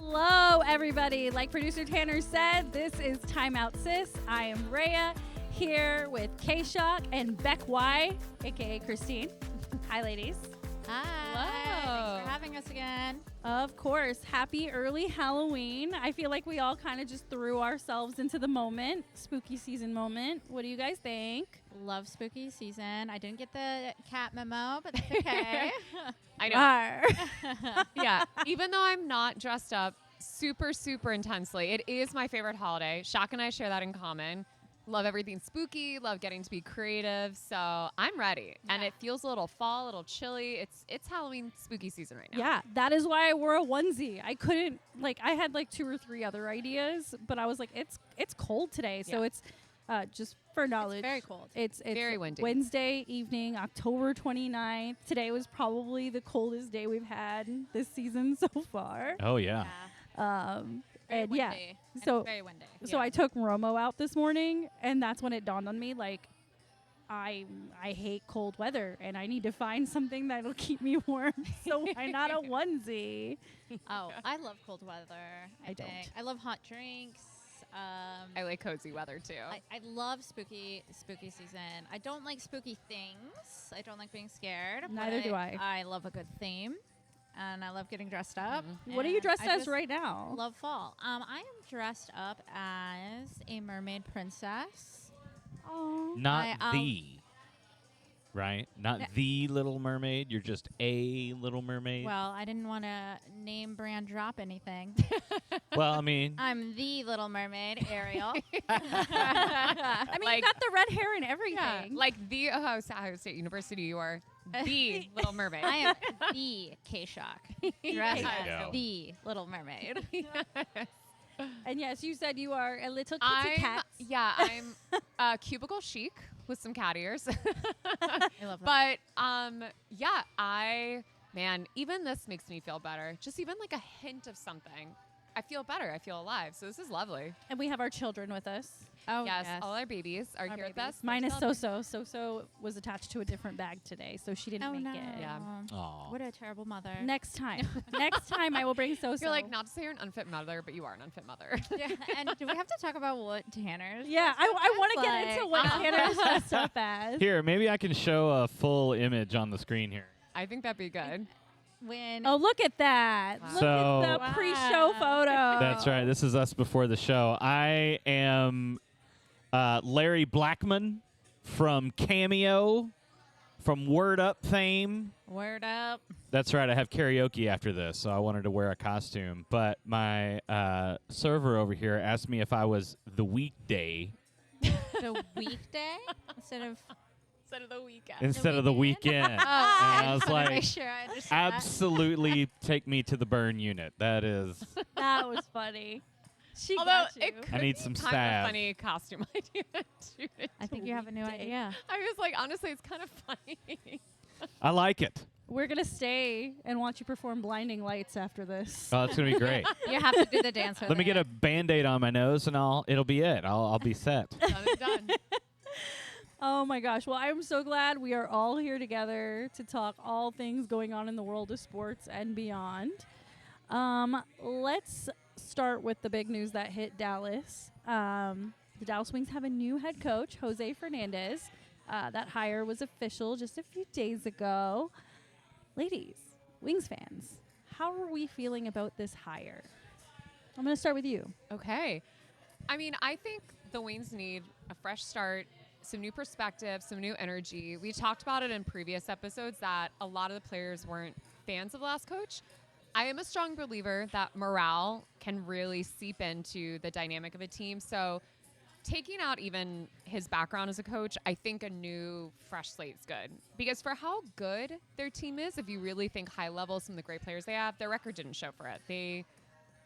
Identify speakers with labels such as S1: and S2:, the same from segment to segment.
S1: Hello, everybody. Like producer Tanner said, this is Time Out Sis. I am Rayya here with KShock and Beck Y, aka Christine. Hi, ladies.
S2: Hi. Thanks for having us again.
S1: Of course. Happy early Halloween. I feel like we all kind of just threw ourselves into the moment, spooky season moment. What do you guys think?
S2: Love spooky season. I didn't get the cat memo, but that's okay.
S3: I know. Yeah. Even though I'm not dressed up super intensely, it is my favorite holiday. Shock and I share that in common. Love everything spooky, love getting to be creative. So I'm ready. Yeah. And it feels a little fall, a little chilly. It's Halloween spooky season right now.
S1: Yeah, that is why I wore a onesie. I couldn't, I had 2 or 3 other ideas, but I was like, it's cold today. So it's just for knowledge.
S2: It's very cold.
S1: It's
S3: very windy.
S1: Wednesday evening, October 29th. Today was probably the coldest day we've had this season so far.
S4: Oh, yeah.
S1: And
S2: windy.
S1: yeah,
S2: And
S1: so
S2: it's very windy.
S1: So I took Romo out this morning, and that's when it dawned on me, I hate cold weather, and I need to find something that'll keep me warm. So why not a onesie?
S2: Oh, I love cold weather.
S1: I don't.
S2: I love hot drinks.
S3: I like cozy weather too.
S2: I love spooky season. I don't like spooky things. I don't like being scared.
S1: Neither do I.
S2: I love a good theme, and I love getting dressed up.
S1: What are you dressed
S2: I
S1: as
S2: just
S1: right now?
S2: Love fall. I am dressed up as a mermaid princess.
S1: Oh,
S4: Not right? Not the Little Mermaid. You're just a Little Mermaid.
S2: Well, I didn't want to name brand drop anything.
S4: Well, I mean,
S2: I'm the Little Mermaid, Ariel.
S1: I mean, you got the red hair and everything.
S3: Yeah, like the Ohio State University, you are the Little Mermaid.
S2: I am the K-Shock, dressed
S4: There you
S2: as
S4: go.
S2: the Little Mermaid.
S1: And yes, you said you are a little kitty cat.
S3: Yeah, I'm cubicle chic with some cat ears.
S2: I love that.
S3: But even this makes me feel better. Just even a hint of something. I feel better. I feel alive. So this is lovely.
S1: And we have our children with us.
S2: Oh,
S3: Yes, all our babies are here with us.
S1: Minus Soso. Soso was attached to a different bag today, so she didn't
S2: Oh,
S1: make
S2: no.
S1: it.
S3: Yeah.
S4: aw.
S2: What a terrible mother.
S1: Next time. Next time I will bring Soso.
S3: You're like, not to say you're an unfit mother, but you are an unfit mother.
S2: Yeah, and do we have to talk about what Tanner's?
S1: Yeah, I want to get into what
S2: Like-
S1: Tanner's dressed up as.
S4: Here, maybe I can show a full image on the screen here.
S3: I think that'd be good.
S2: When
S1: Oh, look at that.
S3: Wow.
S1: Look
S4: So-
S1: at the pre-show photo.
S4: That's right. This is us before the show. I am Larry Blackman from Cameo, from Word Up fame.
S2: word up.
S4: That's right. I have karaoke after this, so I wanted to wear a costume. But my server over here asked me if I was the weekday
S2: The weekday instead of
S3: The weekend.
S4: instead of the weekend. And I was
S2: just wanna
S4: like,
S2: make sure I understand that.
S4: absolutely take me to the burn unit. That is,
S1: That was funny. She
S3: Although
S1: got you.
S3: it could
S4: I need
S3: be
S4: some
S3: kind
S4: staff.
S3: of funny costume idea. Too.
S2: I think you have a new idea.
S3: I was like, honestly, it's kind of funny.
S4: I like it.
S1: We're going to stay and watch you perform Blinding Lights after this.
S4: Oh, it's going to be great.
S2: You have to do the dance with
S4: Let me
S2: it.
S4: get a Band-Aid on my nose, and it'll be it. I'll be set.
S3: Done and done.
S1: Oh my gosh. Well, I'm so glad we are all here together to talk all things going on in the world of sports and beyond. Let's start with the big news that hit Dallas. The Dallas Wings have a new head coach, Jose Fernandez. That hire was official just a few days ago. Ladies, Wings fans, how are we feeling about this hire? I'm going to start with you.
S3: Okay. I mean, I think the Wings need a fresh start, some new perspective, some new energy. We talked about it in previous episodes that a lot of the players weren't fans of the last coach. I am a strong believer that morale can really seep into the dynamic of a team. So taking out even his background as a coach, I think a new, fresh slate is good. Because for how good their team is, if you really think high level, some of the great players they have, their record didn't show for it. They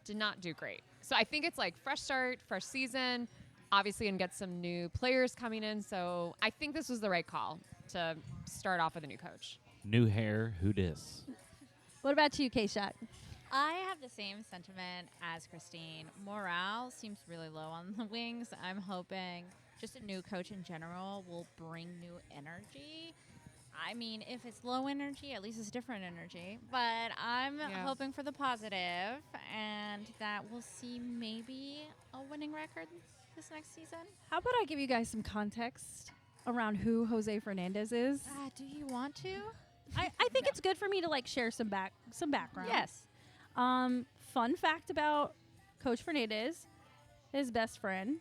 S3: did not do great. So I think it's fresh start, fresh season, obviously, and get some new players coming in. So I think this was the right call to start off with a new coach.
S4: New hair, who dis?
S1: What about you, KShock?
S2: I have the same sentiment as Christine. Morale seems really low on the Wings. I'm hoping just a new coach in general will bring new energy. I mean, if it's low energy, at least it's different energy. But I'm hoping for the positive, and that we'll see maybe a winning record this next season.
S1: How about I give you guys some context around who Jose Fernandez is?
S2: Do you want to?
S1: I think it's good for me to like share some background.
S2: Yes.
S1: Fun fact about Coach Fernandez, his best friend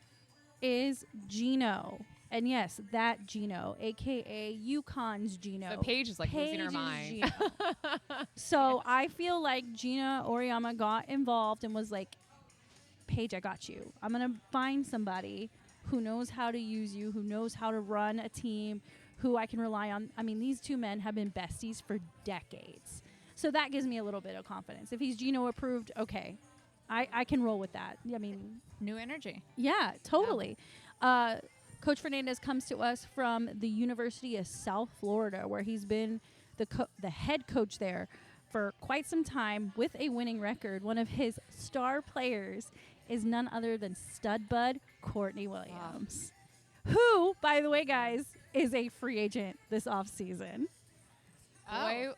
S1: is Gino. And yes, that Gino, aka UConn's Gino.
S3: So Paige is like losing her mind.
S1: Gino. So I feel like Gina Oriyama got involved and was like, Paige, I got you. I'm going to find somebody who knows how to use you, who knows how to run a team, who I can rely on. I mean, these two men have been besties for decades. So that gives me a little bit of confidence. If he's Gino approved, okay, I can roll with that. I mean,
S2: new energy.
S1: Yeah, totally. Coach Fernandez comes to us from the University of South Florida, where he's been the head coach there for quite some time with a winning record. One of his star players is none other than stud bud Courtney Williams, who, by the way, guys, is a free agent this offseason.
S3: I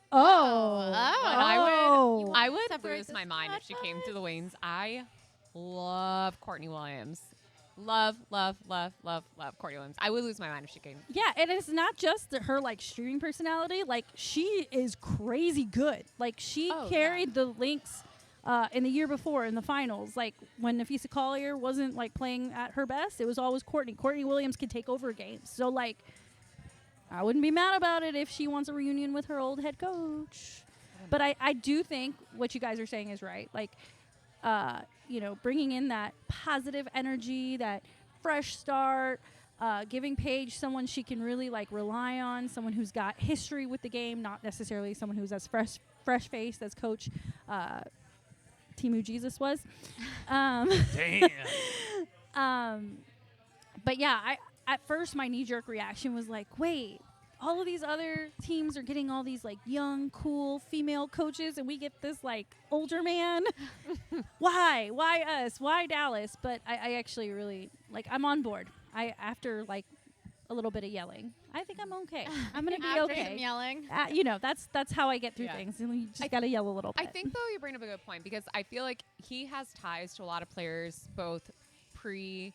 S3: would lose my mind if she came to the Wings. I love Courtney Williams. Love Courtney Williams. I would lose my mind if she came.
S1: Yeah, and it's not just her like shooting personality. Like, she is crazy good. Like, she carried the Lynx in the year before in the finals. Like, when Nafisa Collier wasn't like playing at her best, it was always Courtney. Courtney Williams can take over games. So like, I wouldn't be mad about it if she wants a reunion with her old head coach. But I do think what you guys are saying is right. Like, bringing in that positive energy, that fresh start, giving Paige someone she can really like rely on, someone who's got history with the game, not necessarily someone who's as fresh-faced as Coach Timu Jesus was.
S4: Damn.
S1: But yeah, at first my knee-jerk reaction was like, wait, all of these other teams are getting all these like young, cool female coaches, and we get this like older man. Why us? Why Dallas? But I actually really like, I'm on board. After like a little bit of yelling, I think I'm okay. I'm gonna be
S2: After
S1: okay.
S2: some yelling.
S1: That's how I get through things, and you just gotta yell a little bit.
S3: I think though you bring up a good point, because I feel like he has ties to a lot of players both pre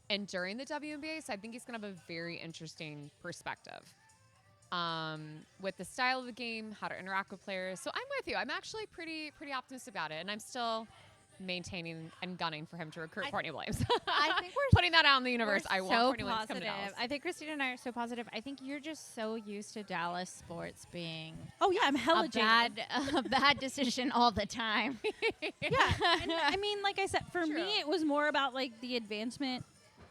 S3: and during the WNBA, so I think he's gonna have a very interesting perspective. With the style of the game, how to interact with players. So I'm with you. I'm actually pretty optimistic about it, and I'm still maintaining and gunning for him to recruit Courtney Williams.
S2: I think we're
S3: putting that out in the universe. I want Courtney Williams to come to Dallas.
S2: I think Christina and I are so positive. I think you're just so used to Dallas sports being
S1: I'm hella
S2: a bad decision all the time.
S1: Yeah, and I mean, like I said, for me, it was more about like the advancement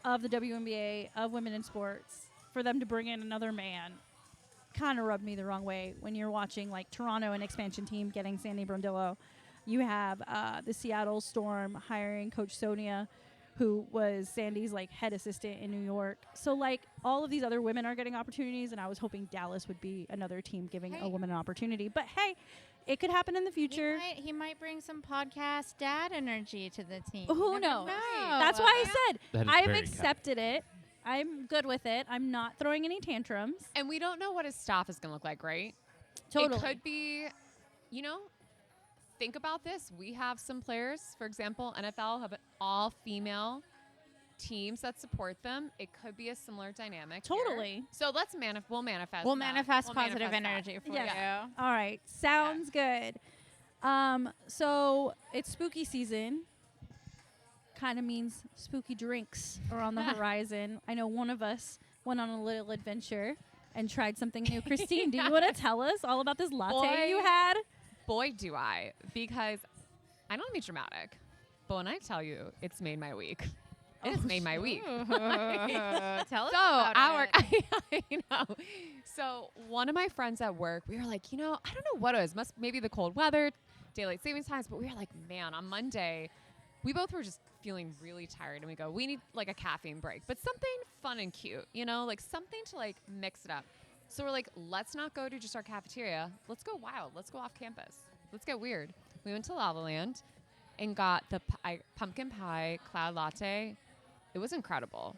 S1: of the WNBA, of women in sports. For them to bring in another man kind of rubbed me the wrong way. When you're watching like Toronto, an expansion team, getting Sandy Brondillo, you have the Seattle Storm hiring Coach Sonia, who was Sandy's like head assistant in New York. So like, all of these other women are getting opportunities, and I was hoping Dallas would be another team giving a woman an opportunity. But hey, it could happen in the future.
S2: He might bring some podcast dad energy to the team.
S1: Who knows? That's why I said I've accepted it. I'm good with it. I'm not throwing any tantrums.
S3: And we don't know what his staff is going to look like, right?
S1: Totally.
S3: It could be, think about this. We have some players, for example, NFL have an all-female teams that support them. It could be a similar dynamic.
S1: Totally.
S3: Here. So we'll manifest.
S2: We'll manifest positive energy for you.
S1: All right. Sounds good. So it's spooky season. Kind of means spooky drinks are on the horizon. I know one of us went on a little adventure and tried something new. Christine, do you want to tell us all about this latte you had?
S3: Boy, do I. Because I don't want to be dramatic, but when I tell you it's made my week, it has made my week.
S2: Tell us about it.
S3: I know. So one of my friends at work, we were like, I don't know what it was. Maybe the cold weather, daylight savings times, but we were like, man, on Monday, we both were just feeling really tired, and we go, we need like a caffeine break, but something fun and cute, like something to like mix it up. So we're like, let's not go to just our cafeteria. Let's go wild. Let's go off campus. Let's get weird. We went to Lava Land and got the pumpkin pie cloud latte. It was incredible.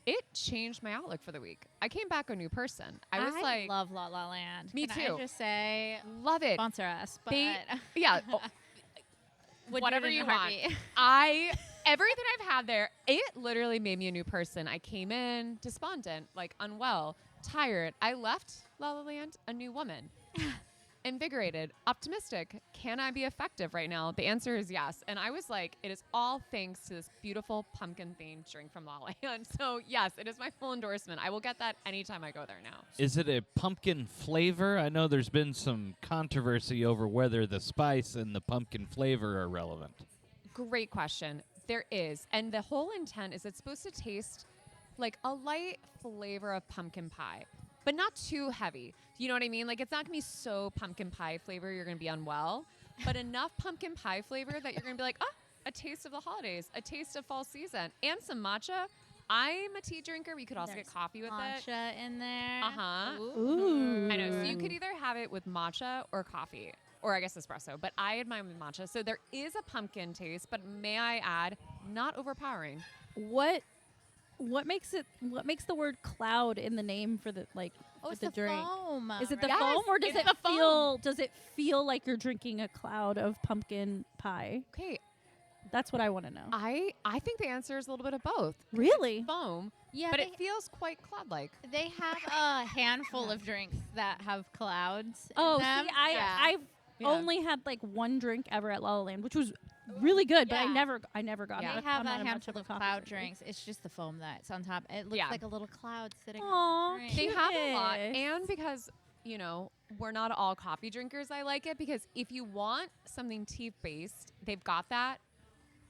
S3: it changed my outlook for the week. I came back a new person. I was like,
S2: love La La Land.
S3: Me
S2: Can
S3: too.
S2: I just say,
S3: love it.
S2: sponsor us. But
S3: Yeah.
S2: would
S3: Whatever
S2: do it in
S3: you
S2: a
S3: want.
S2: heartbeat.
S3: Everything I've had there, it literally made me a new person. I came in despondent, like unwell, tired. I left La La Land a new woman. Invigorated, optimistic. Can I be effective right now? The answer is yes. And I was like, it is all thanks to this beautiful pumpkin themed drink from La La Land. So yes, it is my full endorsement. I will get that anytime I go there now.
S4: Is it a pumpkin flavor? I know there's been some controversy over whether the spice and the pumpkin flavor are relevant.
S3: Great question. There is. And the whole intent is it's supposed to taste like a light flavor of pumpkin pie, but not too heavy. You know what I mean? Like, it's not going to be so pumpkin pie flavor you're going to be unwell, but enough pumpkin pie flavor that you're going to be like, oh, a taste of the holidays, a taste of fall season, and some matcha. I'm a tea drinker. We could also get coffee with it.
S2: Matcha in there.
S3: Uh-huh.
S1: Ooh.
S3: I know. So you could either have it with matcha or coffee, or I guess espresso, but I had mine with matcha. So there is a pumpkin taste, but may I add, not overpowering.
S1: What makes the word cloud in the name for the
S2: Oh,
S1: for
S2: it's
S1: the
S2: the
S1: drink?
S2: foam.
S1: Is it the
S3: Yes,
S1: foam, or does
S3: it's
S1: it
S3: the foam.
S1: feel like you're drinking a cloud of pumpkin pie?
S3: Okay.
S1: That's what I want to know.
S3: I think the answer is a little bit of both.
S1: Really?
S3: Foam,
S2: Yeah,
S3: but it feels quite cloud-like.
S2: they have a handful of drinks that have clouds.
S1: Oh,
S2: in them.
S1: see, I've
S3: Yeah.
S1: only had like one drink ever at La La Land, which was really good, but I
S2: Yeah.
S1: never got
S2: They
S1: it.
S2: have
S1: I'm not
S2: a
S1: much
S2: handful
S1: a
S2: of
S1: coffee
S2: cloud
S1: drinker.
S2: drinks. It's just the foam that's on top. It looks
S3: Yeah.
S2: like a little cloud sitting
S1: Aw,
S2: on the drink.
S3: They have a lot,
S1: Cute.
S3: and because we're not all coffee drinkers, I like it because if you want something tea-based, they've got that.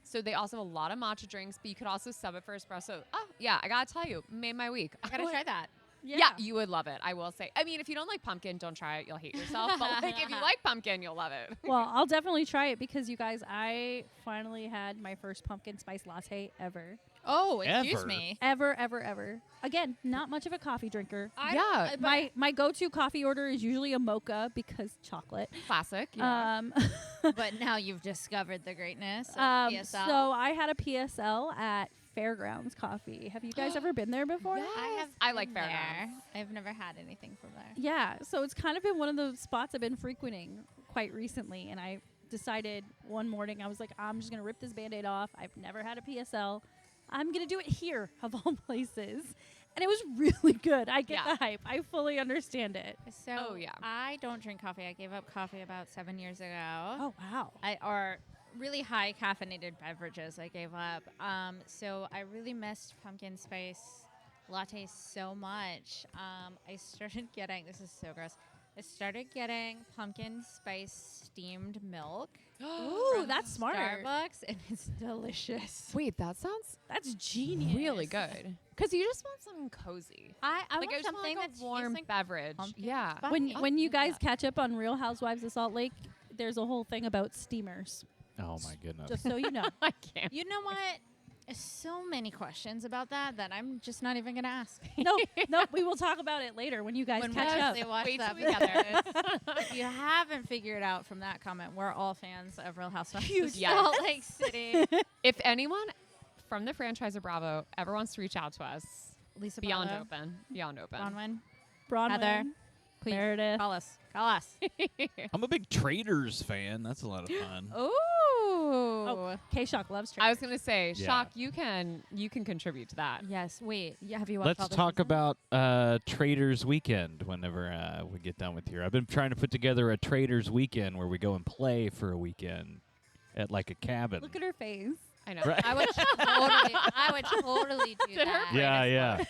S3: So they also have a lot of matcha drinks, but you could also sub it for espresso. Oh yeah, I gotta tell you, made my week.
S2: I gotta try that.
S3: Yeah, you would love it. I will say. I mean, if you don't like pumpkin, don't try it. You'll hate yourself. But like, if you like pumpkin, you'll love it.
S1: Well, I'll definitely try it because you guys, I finally had my first pumpkin spice latte ever.
S2: Oh, excuse
S4: Ever?
S2: me.
S1: Ever. Again, not much of a coffee drinker.
S3: Yeah.
S1: My go-to coffee order is usually a mocha because chocolate.
S3: Classic. Yeah.
S2: But now you've discovered the greatness of PSL.
S1: So I had a PSL at Fairgrounds Coffee. Have you guys ever been there before?
S3: Yes. I like
S2: been
S3: Fairgrounds.
S2: there. I've never had anything from there.
S1: Yeah, so it's kind of been one of the spots I've been frequenting quite recently, and I decided one morning, I was like, I'm just going to rip this Band-Aid off. I've never had a PSL. I'm going to do it here, of all places. And it was really good. I get the hype. I fully understand it.
S2: So
S3: Oh, yeah.
S2: I don't drink coffee. I gave up coffee about 7 years ago.
S1: Oh, wow.
S2: Or really high caffeinated beverages I gave up. So I really missed pumpkin spice lattes so much. I started getting, this is so gross, I started getting pumpkin spice steamed milk.
S1: Ooh,
S2: from
S1: that's smart.
S2: Starbucks, and it's delicious.
S3: Wait, that sounds
S1: That's genius.
S3: really good. Because you just want something cozy.
S2: I
S3: Like,
S2: want
S3: I just want
S2: something
S3: like
S2: that
S3: a warm
S2: tastes like
S3: beverage.
S2: pumpkin
S3: Yeah.
S2: spice.
S1: When you guys
S2: Yeah.
S1: catch up on Real Housewives of Salt Lake, there's a whole thing about steamers.
S4: Oh my goodness.
S1: Just so you know.
S3: I can't.
S2: You know what? So many questions about that I'm just not even gonna ask.
S1: no, we will talk about it later when you guys
S2: When
S1: catch
S2: we
S1: up.
S2: actually watch
S3: Wait
S2: that
S3: till we get
S2: together. If you haven't figured out from that comment, we're all fans of Real Housewives
S1: Huge
S2: of
S3: Yes.
S2: Salt Lake City.
S3: If anyone from the franchise of Bravo ever wants to reach out to us,
S2: Lisa
S3: beyond
S2: Bravo,
S3: open. Beyond open.
S2: Bronwyn,
S1: Bronwyn,
S2: Heather, please
S1: Meredith.
S2: call us. Call us.
S4: I'm a big Traders fan. That's a lot of fun.
S2: Ooh.
S1: Oh, KShock loves
S3: I
S1: trade.
S3: was gonna say,
S4: Yeah.
S3: Shock, you can contribute to that.
S2: Yes. Wait. Have you watched
S4: Let's
S2: all the
S4: talk
S2: seasons?
S4: about Traders Weekend whenever we get done with here. I've been trying to put together a Traders Weekend where we go and play for a weekend at like a cabin.
S1: Look at her face.
S3: I know.
S4: Right.
S2: I would totally do that.
S4: Yeah.
S1: Her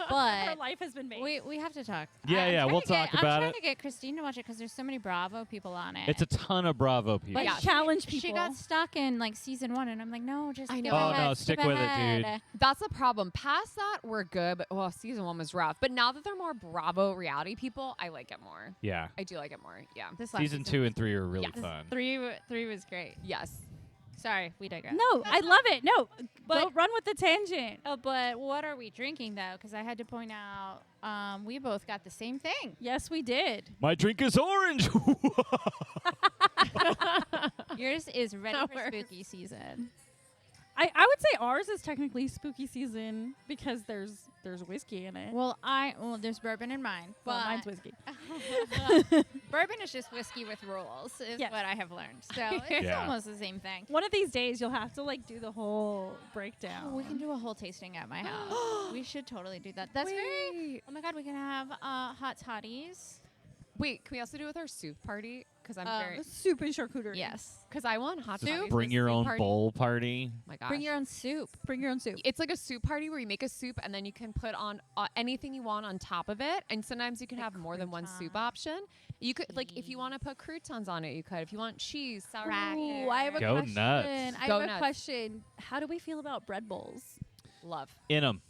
S2: But
S1: life has been made.
S2: we have to talk.
S4: Yeah, we'll talk about
S2: I'm trying
S4: it.
S2: to get Christine to watch it because there's so many Bravo people on it.
S4: It's a ton of Bravo people.
S1: But
S3: Yeah.
S1: challenge people.
S2: She got stuck in like season 1, and I'm like, no, just
S3: I
S2: skip
S3: know.
S4: Oh,
S2: ahead,
S4: no,
S2: skip
S4: stick with it,
S2: ahead.
S4: dude.
S3: That's the problem. Past that, we're good. But season 1 was rough. But now that they're more Bravo reality people, I like it more.
S4: Yeah.
S3: I do like it more. Yeah.
S2: This last
S4: Season 2 and 3 are really
S3: Yes.
S4: fun.
S2: Three was great.
S3: Yes.
S2: Sorry, we digress.
S1: No, I love it. No,
S2: But-
S1: go run with the tangent.
S2: But what are we drinking though? Because I had to point out, we both got the same thing.
S1: Yes, we did.
S4: My drink is orange.
S2: Yours is ready
S3: That
S2: for
S3: works.
S2: spooky season.
S1: I would say ours is technically spooky season because there's whiskey in it.
S2: Well, there's bourbon in mine,
S1: Well,
S2: but
S1: mine's whiskey.
S2: bourbon is just whiskey with rules, is
S1: Yes.
S2: what I have learned. So it's
S4: Yeah.
S2: almost the same thing.
S1: One of these days you'll have to like do the whole breakdown.
S2: Oh, we can do a whole tasting at my house. We should totally do that. That's very.
S3: Wait.
S2: Oh my god, we can have hot toddies.
S3: Wait, can we also do it with our soup party? Because I'm very.
S1: soup and charcuterie.
S2: Yes.
S3: Because I want hot
S2: Soup?
S3: toddies.
S4: Bring
S3: for
S4: your
S3: soup
S4: own
S3: party.
S4: bowl party.
S3: Oh my gosh.
S2: Bring your own soup.
S1: Bring your own soup.
S3: It's like a soup party where you make a soup and then you can put on anything you want on top of it. And sometimes you can
S2: Like
S3: have more than one soup
S2: croutons.
S3: option. You could, like, if you want to put croutons on it, you could. If you want cheese, sour
S2: Right.
S1: Ooh, I have a
S4: Go
S1: question.
S4: nuts.
S1: I
S3: Go
S1: have a
S3: nuts.
S1: question. How do we feel about bread bowls?
S3: love.
S4: In them.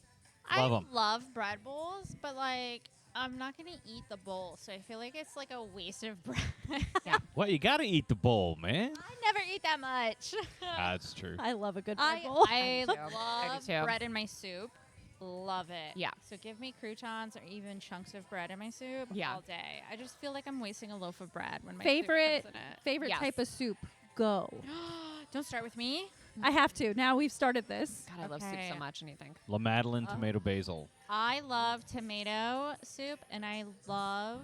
S4: Love
S2: I
S4: 'em.
S2: love bread bowls, but like I'm not gonna eat the bowl, so I feel like it's like a waste of bread.
S4: Well, you got to eat the bowl, man.
S2: I never eat that much.
S4: That's true.
S1: I love a good bread bowl.
S2: I
S3: I do too. I do
S2: love
S3: too.
S2: bread in my soup. Love it.
S3: Yeah.
S2: So give me croutons or even chunks of bread in my soup
S3: Yeah.
S2: all day. I just feel like I'm wasting a loaf of bread when my
S1: Favorite
S2: soup comes in it.
S1: favorite
S3: Yes.
S1: type of soup? Go.
S2: Don't start with me.
S1: I have to. Now we've started this.
S3: God, I love soup
S2: Okay.
S3: so much. Anything.
S4: La Madeleine tomato basil.
S2: I love tomato soup and I love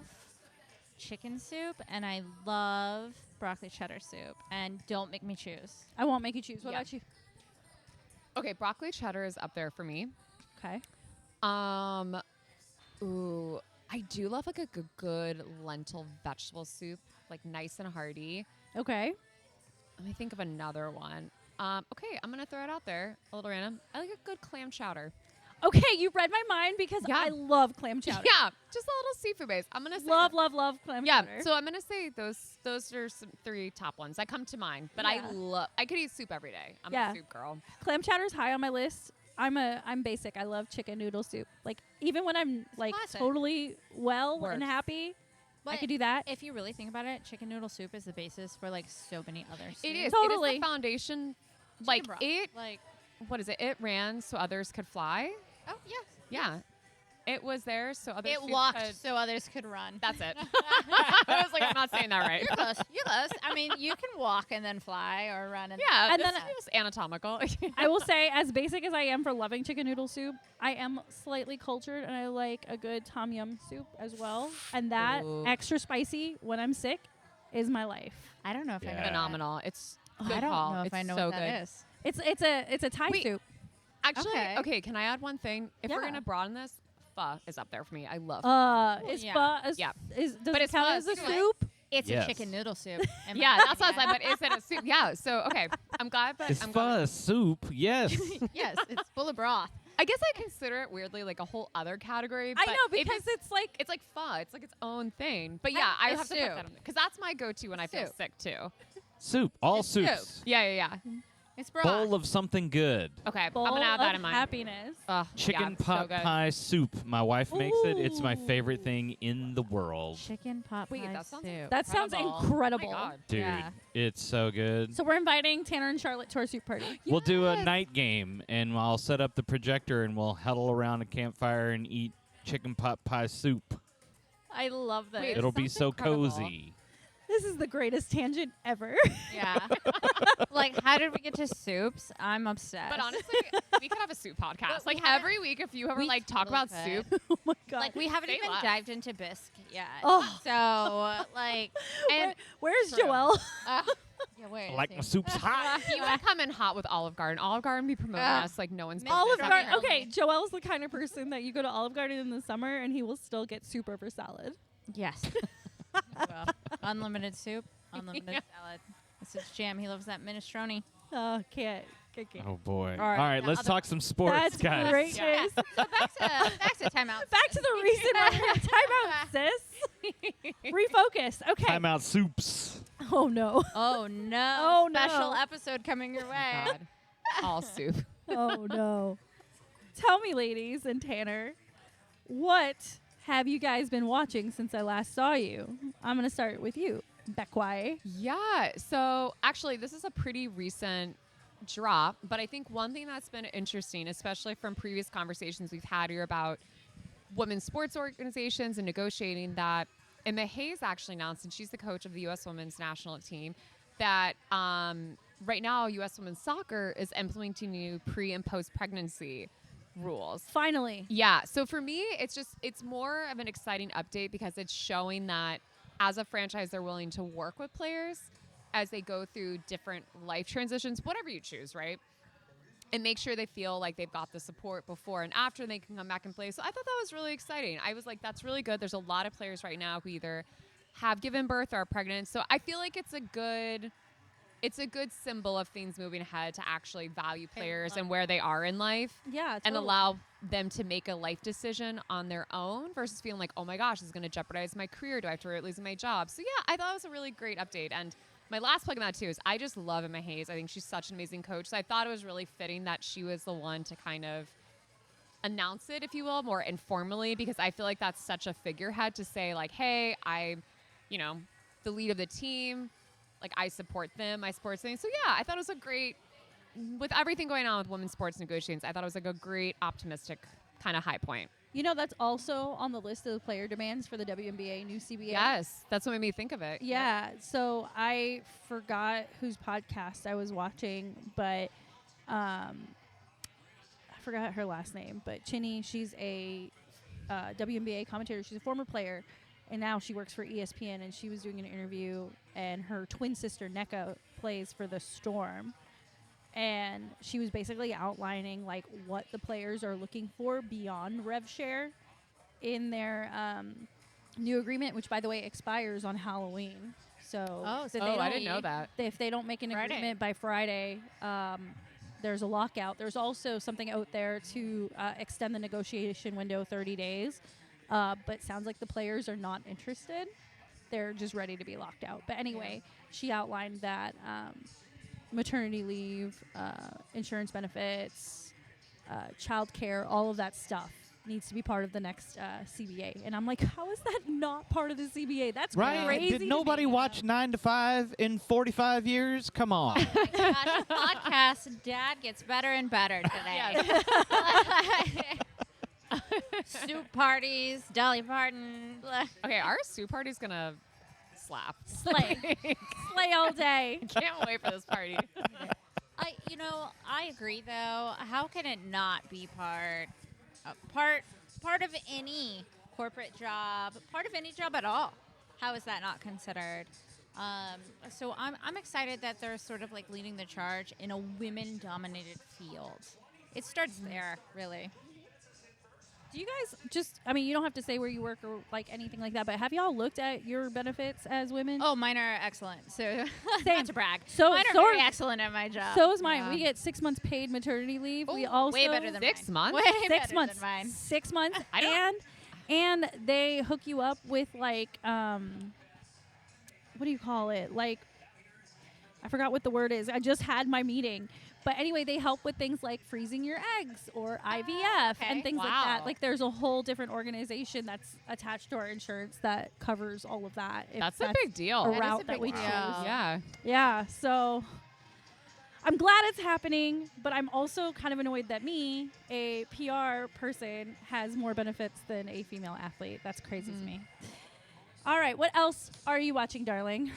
S2: chicken soup and I love broccoli cheddar soup. And don't make me choose.
S1: I won't make you choose. What
S3: Yeah.
S1: about you?
S3: Okay, broccoli cheddar is up there for me.
S1: Okay.
S3: Ooh, I do love like a good lentil vegetable soup, like nice and hearty.
S1: Okay.
S3: Let me think of another one. Okay, I'm gonna throw it out there, a little random. I like a good clam chowder.
S1: Okay, you read my mind because
S3: Yeah.
S1: I love clam chowder.
S3: Yeah, just a little seafood base. I'm gonna say
S1: Love,
S3: that.
S1: love clam
S3: Yeah,
S1: chowder.
S3: so I'm gonna say those are some three top ones that come to mind. But
S1: Yeah.
S3: I could eat soup every day. I'm
S1: Yeah.
S3: a soup girl.
S1: Clam chowder's high on my list. I'm basic. I love chicken noodle soup. Like even when I'm like
S2: classic.
S1: totally well and
S3: Works.
S1: happy, I
S2: But
S1: could do that.
S2: if you really think about it, chicken noodle soup is the basis for like so many other soups.
S3: It is
S1: Totally.
S3: It is the foundation. Like
S2: broth.
S3: it.
S2: Like,
S3: What is it? It ran so others could fly.
S2: oh yes.
S3: Yeah, it was there so others.
S2: It
S3: soups
S2: walked
S3: could-
S2: so others could run.
S3: That's it. I was like, I'm not saying that right.
S2: You're close. You're close. I mean, you can walk and then fly or run and
S3: Yeah,
S1: And
S3: and
S1: then-
S3: then it was anatomical.
S1: I will say, as basic as I am for loving chicken noodle soup, I am slightly cultured and I like a good tom yum soup as well. And that
S3: Ooh.
S1: extra spicy when I'm sick is my life.
S2: I don't know if I know
S4: Yeah.
S2: that.
S3: Phenomenal. It's good
S2: I don't
S3: call.
S2: know if
S3: it's
S2: I know
S3: so
S2: what that
S3: good.
S2: is.
S1: It's a Thai
S3: Wait.
S1: soup.
S3: Actually,
S2: Okay.
S3: okay. Can I add one thing? If we're
S1: Yeah.
S3: gonna broaden this, pho is up there for me. I love.
S1: Is
S2: yeah.
S1: pho
S3: Yeah.
S1: does
S3: But
S1: it
S3: it's
S1: count
S3: pho
S1: as a
S3: too.
S1: soup?
S2: It's
S4: Yes.
S2: a chicken noodle soup. in my
S3: yeah, that's what I was
S2: opinion.
S3: like. But is it a soup? Yeah. So okay, I'm glad. But
S4: Is
S3: I'm
S4: pho
S3: glad.
S4: a soup? Yes.
S2: Yes, it's full of broth.
S3: I guess I consider it weirdly like a whole other category.
S1: I
S3: but
S1: know
S3: it
S1: because
S3: is-
S1: it's like
S3: it's like pho. It's like its own thing. But yeah, I
S2: It's
S3: have to put
S2: soup.
S3: that on because that's my go-to when I feel
S2: Soup.
S3: sick too.
S4: Soup. All
S2: It's soup.
S4: soups.
S3: Yeah.
S2: It's broth.
S4: Bowl of something good.
S3: Okay,
S1: bowl
S3: I'm gonna add that
S1: of
S3: in mind.
S1: happiness.
S4: Chicken
S3: yeah,
S4: pot
S3: so good.
S4: pie soup. My wife makes it. It's my
S1: Ooh.
S4: favorite thing in the world.
S2: Chicken pot
S3: Wait,
S2: pie
S3: that sounds
S2: soup.
S1: That sounds
S3: Incredible.
S1: incredible.
S3: Oh my God.
S4: Dude,
S2: Yeah.
S4: it's so good.
S1: So we're inviting Tanner and Charlotte to our soup party.
S4: We'll do a
S3: Yes.
S4: night game, and I'll set up the projector, and we'll huddle around a campfire and eat chicken pot pie soup.
S1: I love this.
S3: Wait,
S4: It'll be
S3: sounds
S4: so
S3: incredible.
S4: cozy.
S1: This is the greatest tangent ever.
S2: Yeah. Like, how did we get to soups? I'm obsessed.
S3: But honestly, we could have a soup podcast.
S2: we
S3: Like
S2: haven't-
S3: every week, if you ever
S2: we
S3: like talk
S2: totally
S3: about
S2: could.
S3: soup.
S1: Oh my god.
S2: like, we haven't
S3: Say
S2: even
S3: less.
S2: dived into bisque yet.
S1: Oh.
S2: So, like,
S3: And
S1: Where's
S3: True.
S1: Joelle?
S2: yeah, wait.
S4: I like my soups hot.
S3: he would come in hot with Olive Garden. Olive Garden be promoting us like no one's
S2: Miss
S1: Olive
S2: From
S1: Garden.
S2: Italy.
S1: Okay, Joelle's the kind of person that you go to Olive Garden in the summer and he will still get soup over salad.
S2: Yes. Well, unlimited soup, unlimited salad. This is Jam. He loves that minestrone.
S1: Oh, can't.
S4: Oh boy!
S1: All right,
S4: All right,
S2: the
S4: let's
S2: other-
S4: talk some sports,
S1: That's
S4: guys.
S1: great.
S2: Yeah.
S1: Sis.
S2: So back to timeout.
S1: Back to the reason we're here. Time out, sis. Refocus. Okay.
S4: Timeout soups.
S1: Oh no.
S2: Oh no!
S1: Oh, no.
S2: Special episode coming your way.
S3: God. All soup.
S1: Oh no. Tell me, ladies and Tanner, what have you guys been watching since I last saw you? I'm gonna start with you, Beckwai.
S3: Yeah. So actually, this is a pretty recent drop, but I think one thing that's been interesting, especially from previous conversations we've had here about women's sports organizations and negotiating, that Emma Hayes actually announced, and she's the coach of the U.S. Women's National Team, that right now, U.S. women's soccer is implementing new pre and post pregnancy rules.
S1: Finally.
S3: Yeah. So for me, it's more of an exciting update because it's showing that as a franchise, they're willing to work with players as they go through different life transitions, whatever you choose, right? And make sure they feel like they've got the support before and after they can come back and play. So I thought that was really exciting. I was like, that's really good. There's a lot of players right now who either have given birth or are pregnant. So I feel like it's a good symbol of things moving ahead to actually value players and where they are in life.
S1: Yeah,
S3: And
S1: totally.
S3: allow them to make a life decision on their own versus feeling like, oh my gosh, this is going to jeopardize my career. Do I have to worry about losing my job? So yeah, I thought it was a really great update. And my last plug on that too is I just love Emma Hayes. I think she's such an amazing coach. So I thought it was really fitting that she was the one to kind of announce it, if you will, more informally, because I feel like that's such a figurehead to say like, hey, I'm, the lead of the team. Like I support them. I support things. So yeah, I thought it was a great, with everything going on with women's sports negotiations, I thought it was like a great optimistic kind of high point.
S1: That's also on the list of the player demands for the WNBA, new CBA.
S3: Yes, that's what made me think of it.
S1: Yeah, so I forgot whose podcast I was watching, but I forgot her last name. But Chinny, she's a WNBA commentator. She's a former player, and now she works for ESPN, and she was doing an interview, and her twin sister, Nneka, plays for the Storm. And she was basically outlining like what the players are looking for beyond rev share in their new agreement, which by the way expires on Halloween. So,
S2: Oh,
S1: if they
S3: I
S1: don't-
S3: didn't know that.
S1: If they don't make an
S2: Friday.
S1: agreement by Friday, there's a lockout. There's also something out there to extend the negotiation window 30 days. But sounds like the players are not interested. They're just ready to be locked out. But anyway, she outlined that maternity leave, insurance benefits, child care, all of that stuff needs to be part of the next CBA. And I'm like, how is that not part of the CBA? That's
S4: Right?
S1: crazy.
S4: Did
S1: to
S4: nobody
S1: me.
S4: watch 9 to 5 in 45 years? Come on.
S2: Gosh, podcast, Dad gets better and better today. Soup parties, Dolly Parton.
S3: Okay, our soup party's going to slap.
S1: Slay. Slay all day.
S3: Can't wait for this party.
S2: I agree though. How can it not be part of any corporate job, part of any job at all? How is that not considered? So I'm excited that they're sort of like leading the charge in a women-dominated field. It starts there, really.
S1: Do you guys you don't have to say where you work or like anything like that, but have y'all looked at your benefits as women?
S2: Oh, mine are excellent. So
S1: Same.
S2: not to brag.
S1: So-
S2: mine are
S1: so
S2: very
S1: are-
S2: excellent at my job.
S1: So is mine.
S3: Yeah.
S1: We get 6 months paid maternity leave. We
S2: Ooh,
S1: also
S2: way better than
S3: 6
S2: mine.
S3: months?
S2: Way
S1: 6
S2: better
S1: months.
S2: than mine.
S1: 6 months.
S3: I don't-
S1: and they hook you up with like what do you call it? Like I forgot what the word is. I just had my meeting. But anyway, they help with things like freezing your eggs or IVF
S2: okay.
S1: and things like
S3: Wow.
S1: that. Like there's a whole different organization that's attached to our insurance that covers all of that. if
S3: That's a big deal.
S1: a
S2: That is
S1: route
S2: a
S1: that
S2: big
S1: we
S2: deal.
S1: choose.
S3: Yeah.
S1: Yeah, so I'm glad it's happening, but I'm also kind of annoyed that me, a PR person, has more benefits than a female athlete. That's crazy to me. All right, what else are you watching, darling?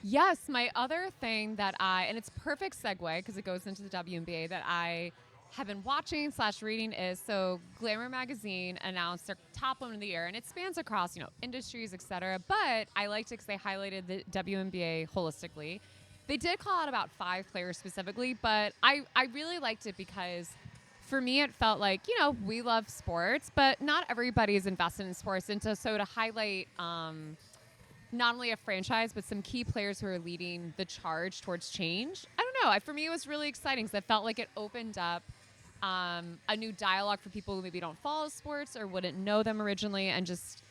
S3: Yes, my other thing that and it's perfect segue because it goes into the WNBA that I have been watching / reading is, so Glamour Magazine announced their top women of the year, and it spans across, industries, etc. But I liked it because they highlighted the WNBA holistically. They did call out about 5 players specifically, but I really liked it because for me it felt like, we love sports, but not everybody is invested in sports. And so to highlight not only a franchise, but some key players who are leading the charge towards change. I don't know. For me, it was really exciting because I felt like it opened up a new dialogue for people who maybe don't follow sports or wouldn't know them originally, and just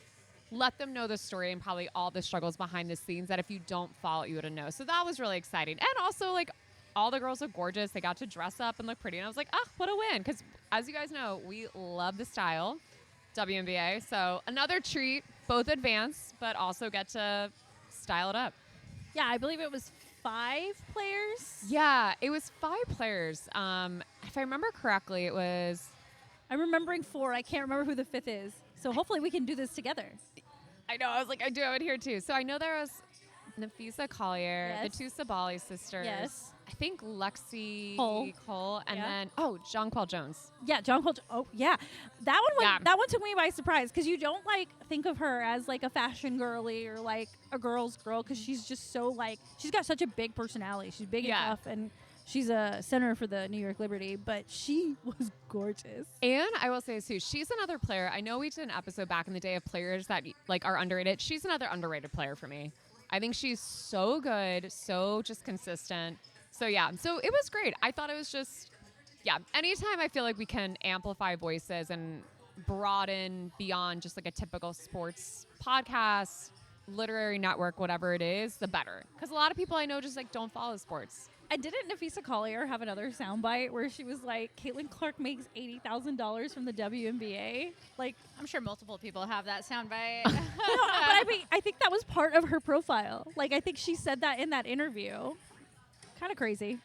S3: let them know the story and probably all the struggles behind the scenes that if you don't follow it, you wouldn't know. So that was really exciting. And also, like, all the girls look gorgeous. They got to dress up and look pretty. And I was like, what a win. Because as you guys know, we love the style. WNBA. So another treat, both advance, but also get to style it up.
S1: Yeah, I believe it was 5 players.
S3: Yeah, it was 5 players. If I remember correctly, it was...
S1: I'm remembering 4. I can't remember who the 5th is. So hopefully we can do this together.
S3: I know, I was like, I do have it here too. So I know there was Nafisa Collier,
S1: Yes.
S3: the 2 Sabali sisters.
S1: Yes.
S3: I I think Lexi
S1: Cole.
S3: and
S1: Yeah.
S3: then Jonquel Jones.
S1: Yeah, John Cole. Oh, yeah. That one
S3: Yeah.
S1: that one took me by surprise because you don't like think of her as like a fashion girly or like a girl's girl because she's just so like she's got such a big personality. She's big
S3: Yeah.
S1: and tough and she's a center for the New York Liberty, but she was gorgeous.
S3: And I will say too, she's another player. I know we did an episode back in the day of players that like are underrated. She's another underrated player for me. I think she's so good, so just consistent. So yeah, so it was great. I thought it was just, yeah, anytime I feel like we can amplify voices and broaden beyond just like a typical sports podcast, literary network, whatever it is, the better. Because a lot of people I know just like don't follow sports.
S1: And didn't Nafisa Collier have another soundbite where she was like, Caitlin Clark makes $80,000 from the WNBA? Like,
S2: I'm sure multiple people have that soundbite.
S1: but I mean, I think that was part of her profile. Like, I think she said that in that interview. Kind of crazy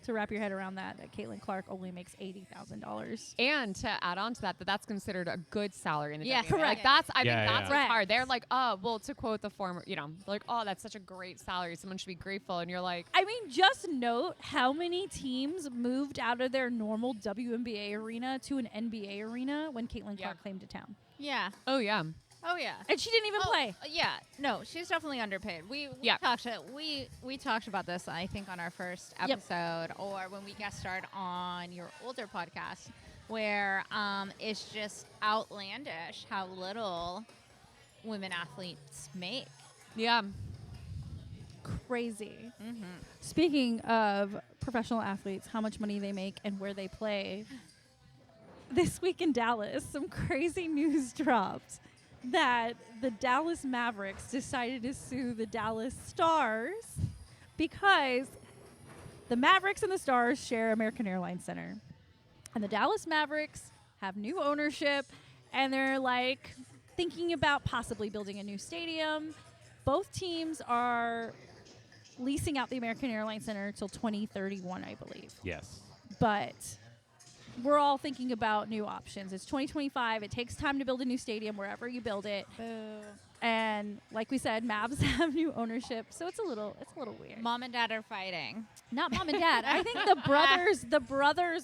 S1: to wrap your head around that Caitlin Clark only makes $80,000.
S3: And to add on to that, that's considered a good salary in the
S2: Yes,
S3: WNBA.
S2: correct.
S3: Like that's, I
S4: Yeah,
S3: think that's
S4: yeah.
S3: what's hard. They're like, oh, well, to quote the former, like, oh, that's such a great salary. Someone should be grateful. And you're like,
S1: I mean, just note how many teams moved out of their normal WNBA arena to an NBA arena when Caitlin Clark came to town.
S2: Yeah.
S3: oh yeah.
S2: Oh yeah.
S1: And she didn't even play.
S2: Yeah. No, she's definitely underpaid. We talked about this I think on our first episode or when we guest starred on your older podcast where it's just outlandish how little women athletes make.
S3: Yeah.
S1: Crazy. Speaking of professional athletes, how much money they make and where they play, this week in Dallas, some crazy news dropped that the Dallas Mavericks decided to sue the Dallas Stars because the Mavericks and the Stars share American Airlines Center. And the Dallas Mavericks have new ownership and they're like thinking about possibly building a new stadium. Both teams are leasing out the American Airlines Center until 2031, I believe.
S4: Yes.
S1: But we're all thinking about new options. It's 2025. It takes time to build a new stadium wherever you build it.
S2: Boo.
S1: And like we said, Mavs have new ownership, so it's a little weird.
S2: Mom and dad are fighting.
S1: Not mom and dad. I think the brothers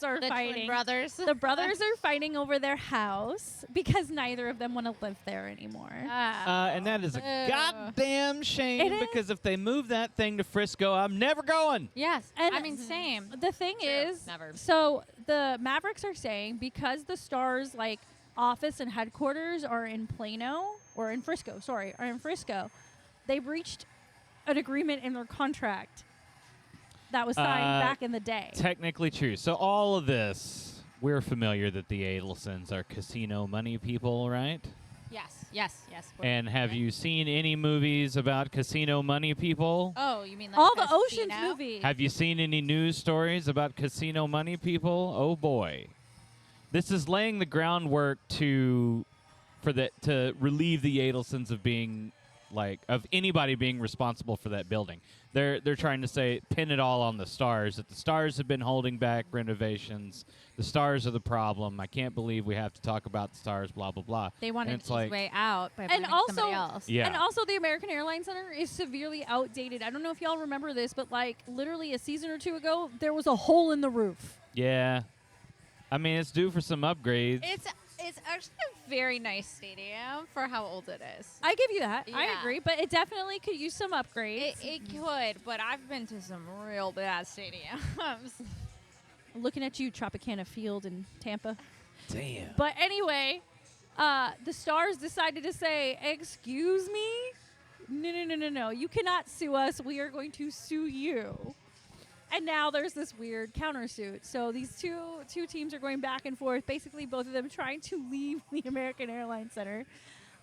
S1: are
S2: The
S1: fighting.
S2: twin brothers.
S1: The brothers are fighting over their house because neither of them want to live there anymore.
S4: And that is a
S2: Boo.
S4: goddamn shame
S1: It is.
S4: because if they move that thing to Frisco, I'm never going.
S2: Yes.
S1: And
S2: I mean, same.
S1: The thing
S3: True.
S1: is,
S3: Never.
S1: so the Mavericks are saying because the Stars like office and headquarters are in Plano or in Frisco, are in Frisco, they breached an agreement in their contract that was signed back in the day.
S4: Technically true. So all of this, we're familiar that the Adelsons are casino money people, right?
S2: Yes.
S4: And have you seen any movies about casino money people?
S2: Oh, you mean like
S1: All the
S2: Casino?
S1: Oceans movies.
S4: Have you seen any news stories about casino money people? Oh boy. This is laying the groundwork to relieve the Adelsons of being of anybody being responsible for that building. They're trying to pin it all on the Stars, that the Stars have been holding back renovations. The Stars are the problem. I can't believe we have to talk about the Stars, blah, blah, blah.
S2: They wanted
S4: And it's
S2: his
S4: like,
S2: way out by
S1: And
S2: blaming
S1: also-
S2: somebody else.
S4: yeah.
S1: And also, the American Airlines Center is severely outdated. I don't know if y'all remember this, but literally a season or two ago, there was a hole in the roof.
S4: Yeah. I mean, it's due for some upgrades.
S2: It's actually a very nice stadium for how old it is.
S1: I give you that. I
S2: Yeah.
S1: agree, but it definitely could use some upgrades.
S2: It could, but I've been to some real bad stadiums.
S1: Looking at you, Tropicana Field in Tampa.
S4: Damn.
S1: But anyway, the Stars decided to say, "Excuse me? No. You cannot sue us. We are going to sue you." And now there's this weird countersuit. So these two teams are going back and forth, basically both of them trying to leave the American Airlines Center.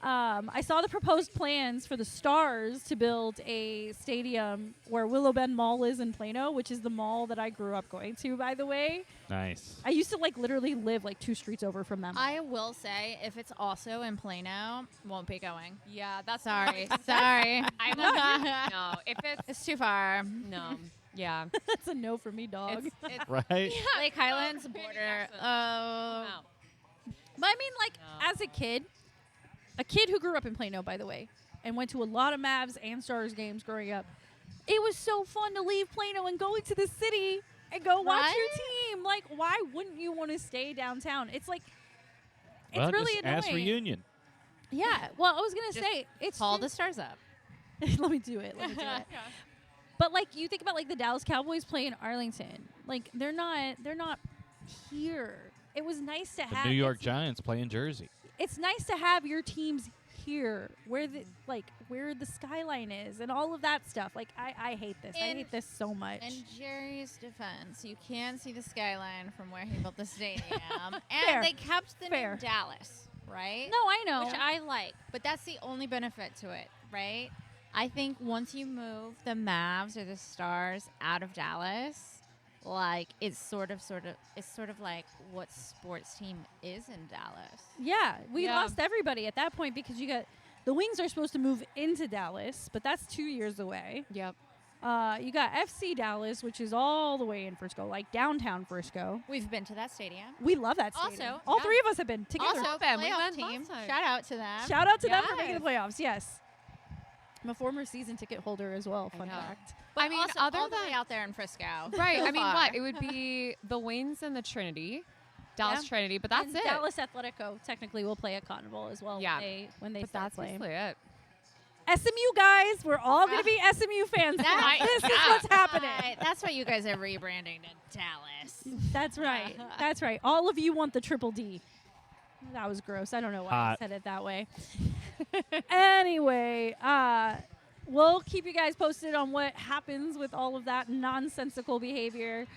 S1: I saw the proposed plans for the Stars to build a stadium where Willow Bend Mall is in Plano, which is the mall that I grew up going to, by the way.
S4: Nice.
S1: I used to literally live 2 streets over from them.
S2: I will say, if it's also in Plano, won't be going.
S3: Yeah, that's
S2: Sorry.
S3: no, if
S2: It's too far.
S3: no, yeah,
S1: That's a no for me, dog.
S3: it's
S4: Right?
S2: Lake Highlands border. Oh.
S3: no.
S1: But I mean,
S3: No.
S1: as a kid who grew up in Plano, by the way, and went to a lot of Mavs and Stars games growing up, It was so fun to leave Plano and go into the city and go watch
S2: Right?
S1: your team. Like, why wouldn't you want to stay downtown? It's like, it's
S4: Well,
S1: really
S4: just
S1: annoying.
S4: ask reunion.
S1: Yeah. Well, I was gonna
S2: Just
S1: say it's
S2: Call the
S1: just-
S2: stars up.
S1: Let me do it. Let me do it. But like, you think about like the Dallas Cowboys play in Arlington. Like, they're not here. It was nice to
S4: The
S1: have
S4: New York
S1: it's-
S4: Giants play in Jersey.
S1: It's nice to have your teams here, where the skyline is and all of that stuff. Like, I hate this. I
S2: In-
S1: hate this so much.
S2: In Jerry's defense, you can see the skyline from where he built the stadium. and
S1: Fair.
S2: they kept the
S1: Fair.
S2: name Dallas, right?
S1: No, I know.
S2: Which I like, but that's the only benefit to it, right? I think once you move the Mavs or the Stars out of Dallas, like it's sort of like what sports team is in Dallas.
S1: Yeah, we
S3: Yeah.
S1: lost everybody at that point because you got the Wings are supposed to move into Dallas, but that's 2 years away.
S3: Yep.
S1: You got FC Dallas, which is all the way in Frisco, like downtown Frisco.
S2: We've been to that stadium.
S1: We love that stadium.
S2: Also,
S1: all
S3: yeah.
S1: three of us have been together.
S2: Also,
S3: been. We
S2: playoff
S3: went
S2: team.
S3: last time.
S2: Shout out to them.
S1: Shout out to them for making
S3: Yes.
S1: the playoffs. Yes, I'm a former season ticket holder as well.
S3: I
S1: Fun
S3: know.
S1: fact.
S2: But
S3: I mean,
S2: also
S3: other
S2: all the
S3: than-
S2: way out there in Frisco.
S3: Right.
S2: So
S3: I mean,
S2: far.
S3: what? It would be the Wings and the Trinity, Dallas
S1: Yeah.
S3: Trinity, but that's
S1: And
S3: it.
S1: Dallas Athletico technically will play at Carnival as well.
S3: Yeah.
S1: when they
S3: but
S1: start
S3: that's
S1: playing.
S3: basically it.
S1: SMU guys, we're all gonna be SMU fans.
S2: That-
S1: This is what's happening.
S2: Right. That's why you guys are rebranding to Dallas.
S1: That's right. That's right. All of you want the triple D. That was gross. I don't know why I
S4: Hot.
S1: said it that way. Anyway, we'll keep you guys posted on what happens with all of that nonsensical behavior.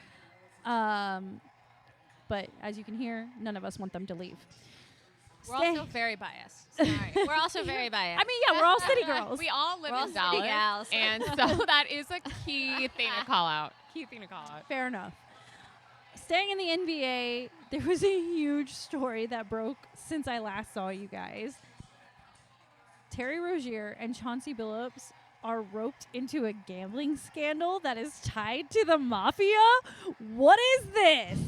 S1: But as you can hear, none of us want them to leave.
S2: We're
S1: Stay-
S2: also very biased. Sorry. We're also very biased.
S1: I mean, yeah, we're all city girls.
S3: We all live
S2: We're all
S3: in
S2: city
S3: Dallas,
S2: gals.
S3: and so that is a key thing to call out. Key thing to call out.
S1: Fair enough. Staying in the NBA, there was a huge story that broke since I last saw you guys. Terry Rozier and Chauncey Billups are roped into a gambling scandal that is tied to the mafia. What is this?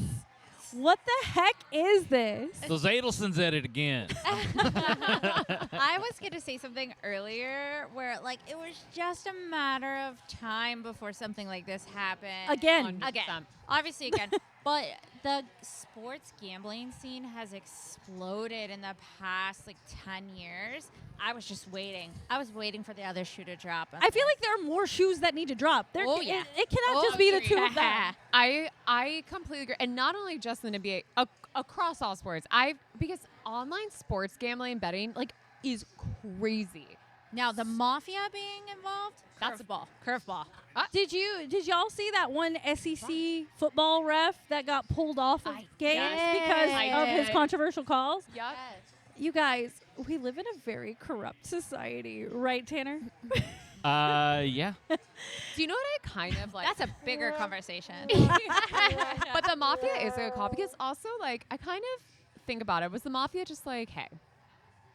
S1: What the heck is this?
S4: Those Adelsons at it again.
S2: I was going to say something earlier where, like, it was just a matter of time before something like this happened.
S1: Again.
S3: 100%.
S2: Obviously, again. But the sports gambling scene has exploded in the past, like, 10 years. I was just waiting. I was waiting for the other shoe to drop.
S1: I feel like there are more shoes that need to drop.
S2: Oh, yeah.
S1: It cannot
S2: Oh,
S1: just be the
S2: agreed.
S1: two of them.
S3: I completely agree, and not only just in the NBA, across all sports. Because online sports gambling betting is crazy.
S2: Now, the mafia being involved,
S3: That's-
S2: curveball.
S1: Did y'all see that one SEC football ref that got pulled off of
S2: I
S1: games
S2: did.
S1: because
S3: I
S1: of his
S3: did.
S1: controversial calls?
S3: Yep.
S1: You guys, we live in a very corrupt society, right, Tanner?
S4: Yeah.
S3: Do you know what I kind of like?
S2: That's a bigger conversation.
S3: But the mafia is a good call because also I kind of think about it. Was the mafia just like, hey,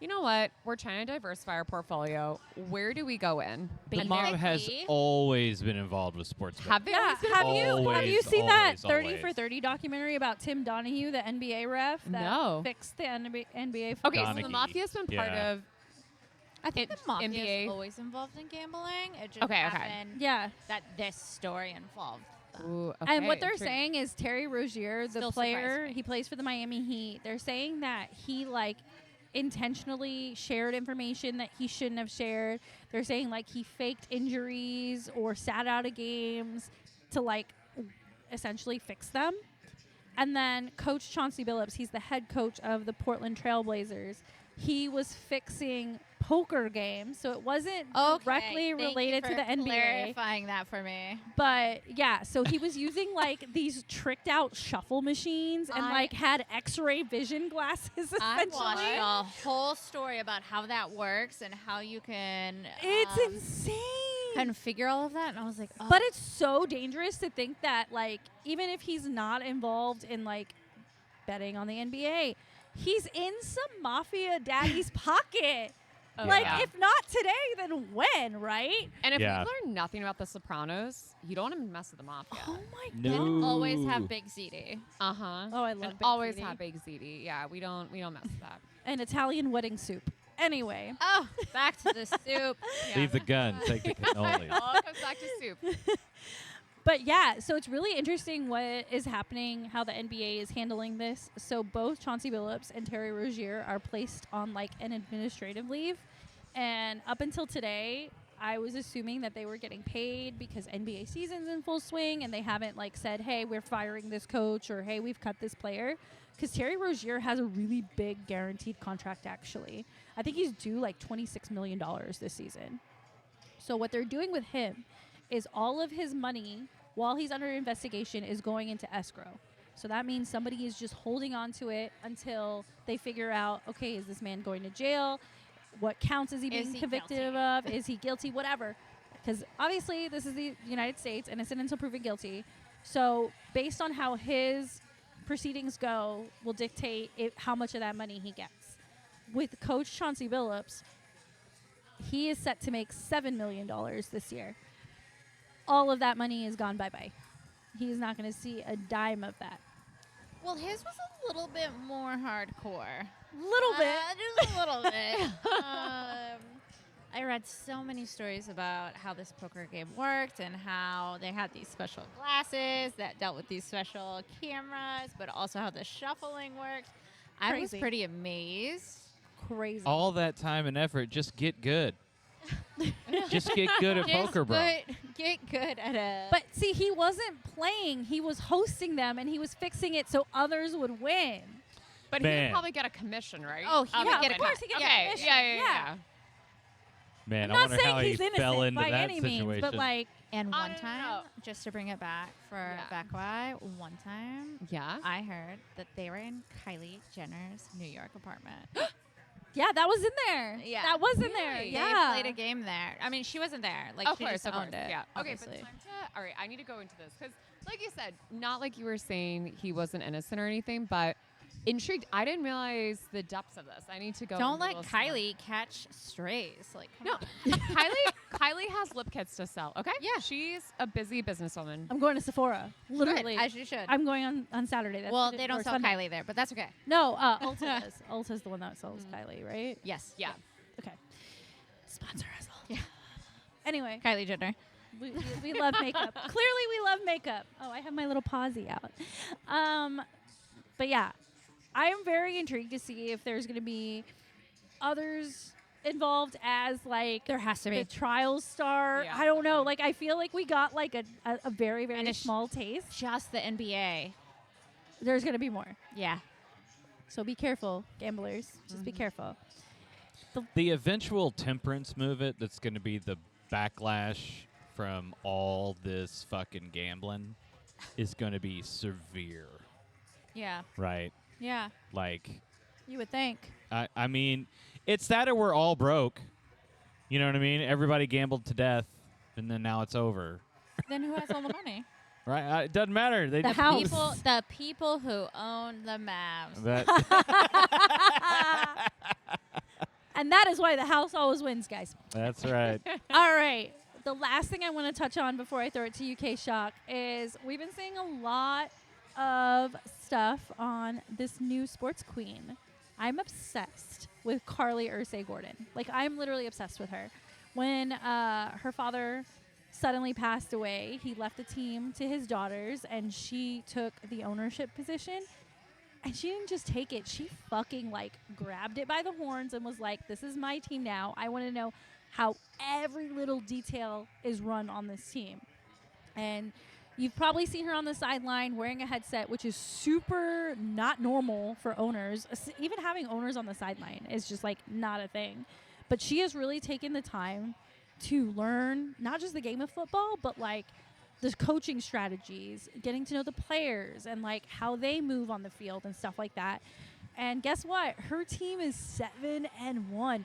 S3: you know what? We're trying to diversify our portfolio. Where do we go in?
S4: The mob has
S2: Basically-
S4: always been involved with sports betting.
S3: Have they
S1: Yeah,
S3: always been
S1: have
S3: involved?
S1: you
S4: Always,
S1: seen that
S4: always,
S1: 30
S4: always.
S1: for 30 documentary about Tim Donahue, the NBA ref that
S3: No.
S1: fixed the NBA
S3: Okay, so
S4: Donaghy.
S3: the mafia's been part
S4: Yeah.
S3: of.
S2: I think
S3: It-
S2: the mafia
S3: NBA.
S2: is always involved in gambling. It just
S3: Okay, okay.
S2: happened
S1: Yeah.
S2: that this story involved them.
S3: Ooh,
S1: And what
S3: okay,
S1: they're
S3: intriguing.
S1: saying is Terry Rozier, the
S2: Still
S1: player,
S2: surprised me.
S1: he plays for the Miami Heat. They're saying that he intentionally shared information that he shouldn't have shared. They're saying he faked injuries or sat out of games to essentially fix them. And then Coach Chauncey Billups, he's the head coach of the Portland Trailblazers. He was fixing poker games, so it wasn't directly
S2: Thank you
S1: related to
S2: for
S1: the NBA.
S2: clarifying that for me.
S1: But yeah, so he was using these tricked out shuffle machines and
S2: I-
S1: had X-ray vision glasses.
S2: I
S1: Essentially,
S2: watched a whole story about how that works and how you can
S1: it's insane.
S2: configure all of that, and I was like, oh.
S1: But it's so dangerous to think that even if he's not involved in betting on the NBA, he's in some mafia daddy's pocket.
S3: Oh, yeah.
S1: If not today, then when, right?
S3: And if
S4: Yeah.
S3: we learn nothing about The Sopranos, you don't want to mess with the mafia.
S1: Oh my
S4: No.
S1: god.
S2: always have Big ZD.
S3: Uh huh.
S1: Oh, I love
S3: And
S1: Big
S3: always
S1: ZD.
S3: have Big ZD. Yeah, we don't mess with that.
S1: An Italian wedding soup. Anyway.
S2: Oh, back to the soup.
S3: Yeah.
S4: Leave the gun. Take the cannoli.
S3: All comes back to soup.
S1: But yeah, so it's really interesting what is happening, how the NBA is handling this. So both Chauncey Billups and Terry Rozier are placed on like an administrative leave. And up until today, I was assuming that they were getting paid because NBA season's in full swing and they haven't like said, hey, we're firing this coach or hey, we've cut this player. Because Terry Rozier has a really big guaranteed contract, actually. I think he's due like $26 million this season. So what they're doing with him is all of his money, while he's under investigation, is going into escrow. So that means somebody is just holding on to it until they figure out, okay, is this man going to jail? What counts is he being convicted of? Is he guilty? Whatever. Because obviously this is the United States, innocent until proven guilty. So based on how his proceedings go will dictate how much of that money he gets. With Coach Chauncey Billups, he is set to make $7 million this year. All of that money is gone bye-bye. He's not going to see a dime of that.
S2: Well, his was a little bit more hardcore.
S1: Little bit.
S2: Just a little bit. I read so many stories about how this poker game worked and how they had these special glasses that dealt with these special cameras, but also how the shuffling worked. I was
S1: Crazy.
S2: pretty amazed.
S1: Crazy.
S4: All that time and effort, just get good. Just get good at poker, bro.
S2: Get good at it.
S1: But see, he wasn't playing. He was hosting them, and he was fixing it so others would win.
S3: But he
S4: Man.
S3: would probably get a commission, right?
S2: Oh, he would get
S1: of
S2: a
S1: course he gets a
S3: Okay.
S1: commission.
S3: Yeah.
S4: Man,
S1: I'm
S4: I
S1: not
S4: wonder
S1: saying
S4: how he
S1: he's innocent
S4: fell into
S1: by
S4: that
S1: any
S4: situation.
S1: means, but like,
S2: and
S3: I
S2: one
S3: don't
S2: time,
S3: know.
S2: just to bring it back for
S3: Yeah.
S2: back why, one time
S3: Yeah.
S2: I heard that they were in Kylie Jenner's New York apartment.
S1: yeah, that was in there.
S2: Yeah.
S1: That was in there.
S3: Really?
S1: Yeah.
S2: They played a game there. I mean, she wasn't there. Like,
S3: Of
S2: she
S3: course,
S2: just
S3: of course.
S2: owned it.
S3: Yeah. Okay,
S2: obviously.
S3: but time to. All right, I need to go into this because, like you said, not like you were saying he wasn't innocent or anything, but intrigued. I didn't realize the depths of this. I need to go.
S2: Don't
S3: into a
S2: let
S3: little more.
S2: Kylie catch strays. Like, come
S3: No,
S2: on.
S3: Kylie has lip kits to sell. Okay.
S2: Yeah.
S3: She's a busy businesswoman.
S1: I'm going to Sephora. Literally.
S2: As you should.
S1: I'm going on Saturday. That's
S2: Well,
S1: what
S2: they
S1: it-
S2: don't
S1: or
S2: sell
S1: Sunday.
S2: Kylie there, but that's okay.
S1: No, Ulta does. Ulta's the one that sells Kylie, right?
S2: Yes.
S3: Yeah.
S1: Okay. Sponsor us all.
S2: Yeah.
S1: Anyway,
S2: Kylie Jenner.
S1: we love makeup. Clearly, we love makeup. Oh, I have my little pausey out. But yeah, I am very intrigued to see if there's going to be others involved as like
S2: There has to
S1: the
S2: be.
S1: trials start.
S3: Yeah.
S1: I don't know. Like I feel like we got like a very
S2: And
S1: very
S2: it's
S1: small taste.
S2: Just the NBA.
S1: There's going to be more.
S2: Yeah.
S1: So be careful, gamblers. Just be careful.
S4: The eventual temperance movement that's going to be the backlash from all this fucking gambling is going to be severe,
S2: Yeah.
S4: right?
S2: Yeah.
S4: Like,
S1: You would think.
S4: I mean, it's that or we're all broke. You know what I mean? Everybody gambled to death, and then now it's over.
S2: Then who has all the money?
S4: Right? It doesn't matter. They
S1: The
S4: just
S1: house.
S2: The people who own the Mavs.
S4: That,
S1: And that is why the house always wins, guys.
S4: that's right.
S1: All right. The last thing I want to touch on before I throw it to you, KShock, is we've been seeing a lot of stuff on this new sports queen. I'm obsessed with Carly Gordon. Like, I'm literally obsessed with her. When her father suddenly passed away, he left the team to his daughters, and she took the ownership position. And she didn't just take it. She fucking, like, grabbed it by the horns and was like, this is my team now. I want to know how every little detail is run on this team. And you've probably seen her on the sideline wearing a headset, which is super not normal for owners. Even having owners on the sideline is just, like, not a thing. But she has really taken the time to learn not just the game of football, but, like, the coaching strategies, getting to know the players and like how they move on the field and stuff like that. And guess what? Her team is 7-1.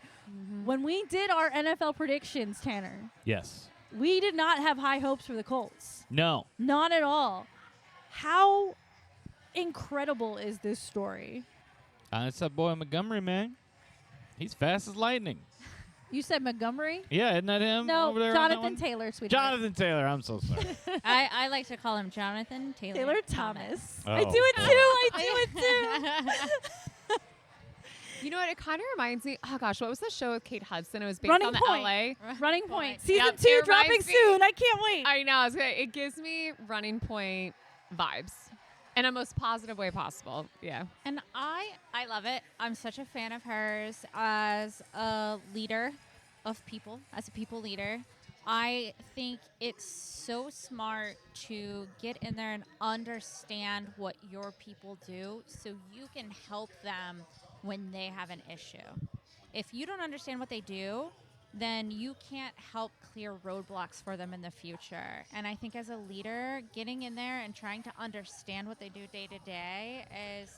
S1: When we did our NFL predictions, Tanner,
S4: Yes.
S1: we did not have high hopes for the Colts.
S4: No.
S1: Not at all. How incredible is this story?
S4: It's that boy Montgomery, man. He's fast as lightning.
S1: You said Montgomery?
S4: Yeah, isn't that him
S1: No,
S4: over there? on that
S1: Jonathan
S4: one?
S1: Taylor, sweetheart.
S4: Jonathan Taylor. I'm so sorry.
S2: I like to call him Jonathan Taylor
S1: Thomas.
S4: Oh.
S1: I do it too. I do it too.
S3: You know what? It kind of reminds me. Oh gosh, what was the show with Kate Hudson? It was based
S1: Running
S3: on the
S1: Point.
S3: LA.
S1: Running Point.
S2: Point.
S1: Season
S3: Yep,
S1: 2
S3: it
S1: dropping
S3: reminds me-
S1: soon. I can't wait.
S3: I know. It gives me Running Point vibes in a most positive way possible. Yeah.
S2: And I love it. I'm such a fan of hers as a leader of people, as a people leader. I think it's so smart to get in there and understand what your people do so you can help them when they have an issue. If you don't understand what they do, then you can't help clear roadblocks for them in the future. And I think as a leader, getting in there and trying to understand what they do day to day is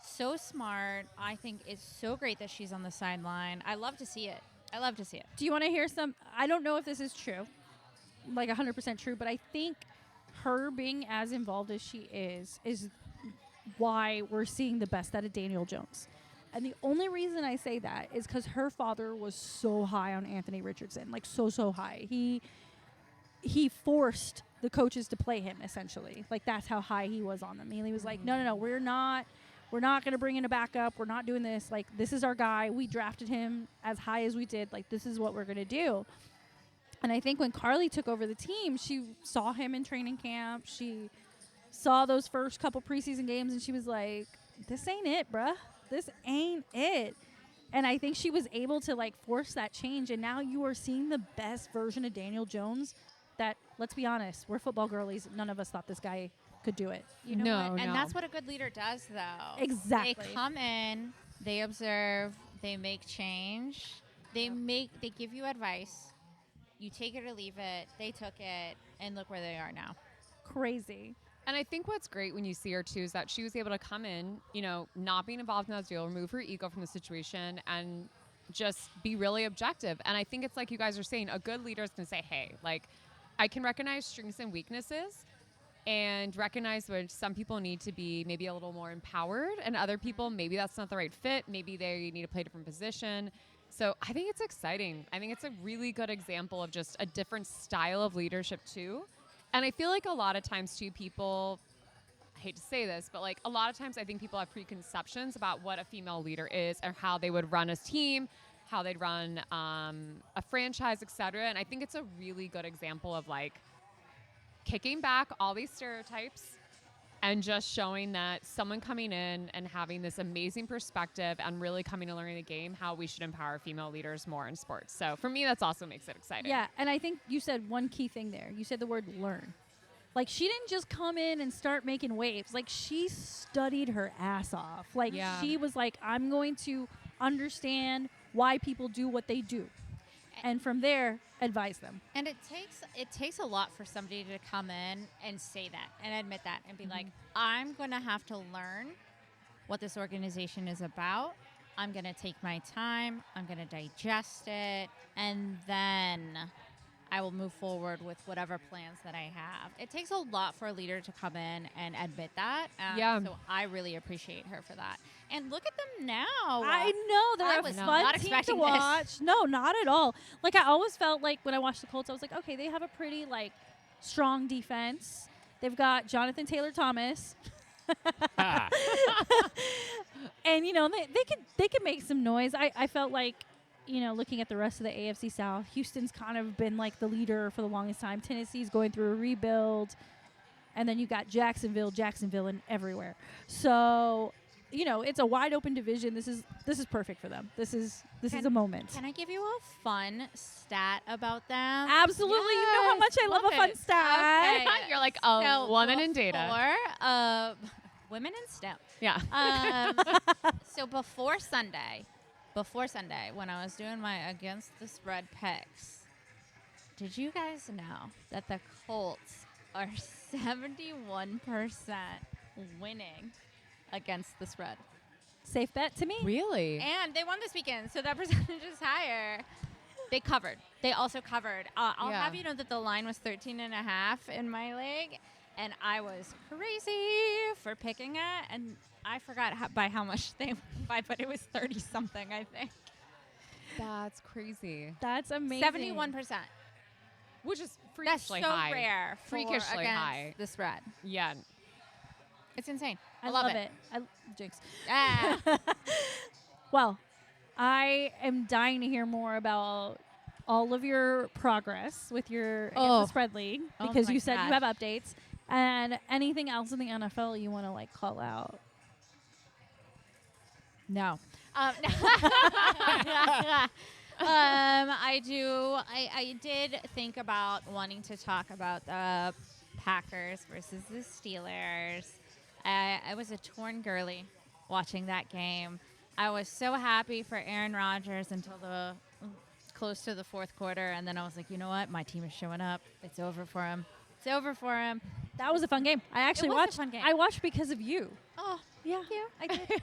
S2: so smart. I think it's so great that she's on the sideline. I love to see it. I love to see it.
S1: Do you want to hear some? I don't know if this is true, like 100% true, but I think her being as involved as she is why we're seeing the best out of Daniel Jones. And the only reason I say that is because her father was so high on Anthony Richardson, like so high. He forced the coaches to play him, essentially. Like, that's how high he was on them. He was like, no, we're not going to bring in a backup. We're not doing this. Like, this is our guy. We drafted him as high as we did. Like, this is what we're going to do. And I think when Carly took over the team, she saw him in training camp. She saw those first couple preseason games, and she was like, this ain't it, bruh. This ain't it. And I think she was able to, like, force that change. And now you are seeing the best version of Daniel Jones that, let's be honest, we're football girlies. None of us thought this guy could do it.
S2: You know
S3: No,
S2: what? And
S3: no.
S2: that's what a good leader does, though.
S1: Exactly.
S2: They come in, they observe, they make change, they give you advice. You take it or leave it. They took it, and look where they are now.
S1: Crazy.
S3: And I think what's great when you see her too is that she was able to come in, not being involved in that deal, remove her ego from the situation, and just be really objective. And I think it's like you guys are saying, a good leader is going to say, hey, like, I can recognize strengths and weaknesses and recognize where some people need to be maybe a little more empowered, and other people, maybe that's not the right fit. Maybe they need to play a different position. So I think it's exciting. I think it's a really good example of just a different style of leadership too. And I feel like a lot of times too, people, I hate to say this, but like a lot of times I think people have preconceptions about what a female leader is or how they would run a team, how they'd run a franchise, etc. And I think it's a really good example of like kicking back all these stereotypes and just showing that someone coming in and having this amazing perspective and really coming to learning the game, how we should empower female leaders more in sports. So for me, that's also makes it exciting.
S1: Yeah, and I think you said one key thing there. You said the word learn. Like, she didn't just come in and start making waves. Like, she studied her ass off. Like, she was like, I'm going to understand why people do what they do. And from there, advise them.
S2: And it takes a lot for somebody to come in and say that and admit that and be like, I'm going to have to learn what this organization is about. I'm going to take my time. I'm going to digest it. And then I will move forward with whatever plans that I have. It takes a lot for a leader to come in and admit that. So I really appreciate her for that. And look at them now.
S1: I know. They're
S2: I
S1: a
S2: was
S1: fun
S2: not
S1: team to
S2: expecting this.
S1: watch. No, not at all. Like, I always felt like when I watched the Colts, I was like, okay, they have a pretty, like, strong defense. They've got Jonathan Taylor-Thomas. And, they could make some noise. I felt like, looking at the rest of the AFC South, Houston's kind of been like the leader for the longest time. Tennessee's going through a rebuild. And then you got Jacksonville, and everywhere. So, it's a wide open division. This is perfect for them. This is a moment.
S2: Can I give you a fun stat about them?
S1: Absolutely. You know how much I love a fun stat.
S2: Okay.
S3: You're like a woman in data.
S2: Women in STEM.
S3: Yeah.
S2: So before Sunday, when I was doing my against the spread picks, did you guys know that the Colts are 71% winning against the spread?
S1: Safe bet to me.
S3: Really?
S2: And they won this weekend, so that percentage is higher. They covered. They also covered. I'll have you know that the line was 13.5 in my league, and I was crazy for picking it, and I forgot by how much they won by, but it was 30-something, I think.
S3: That's crazy.
S1: That's amazing.
S2: 71%.
S3: Which is
S2: That's
S3: freakishly
S2: so
S3: high.
S2: rare for
S3: Freakishly
S2: against
S3: high.
S2: the spread.
S3: Yeah.
S2: It's insane.
S1: I
S2: love
S1: love it. Jinx.
S2: Ah.
S1: Well, I am dying to hear more about all of your progress with your against
S2: Oh.
S1: the spread league
S2: Oh
S1: because
S2: my
S1: you said you
S2: gosh.
S1: have updates and anything else in the NFL you want to like call out.
S2: No. I do. I did think about wanting to talk about the Packers versus the Steelers. I was a torn girly watching that game. I was so happy for Aaron Rodgers until the close to the fourth quarter, and then I was like, you know what? My team is showing up. It's over for him. It's over for him.
S1: That was a fun game. I actually
S2: was a
S1: watched.
S2: fun game.
S1: I watched because of you.
S2: Oh,
S1: Yeah,
S2: thank you.
S1: I did.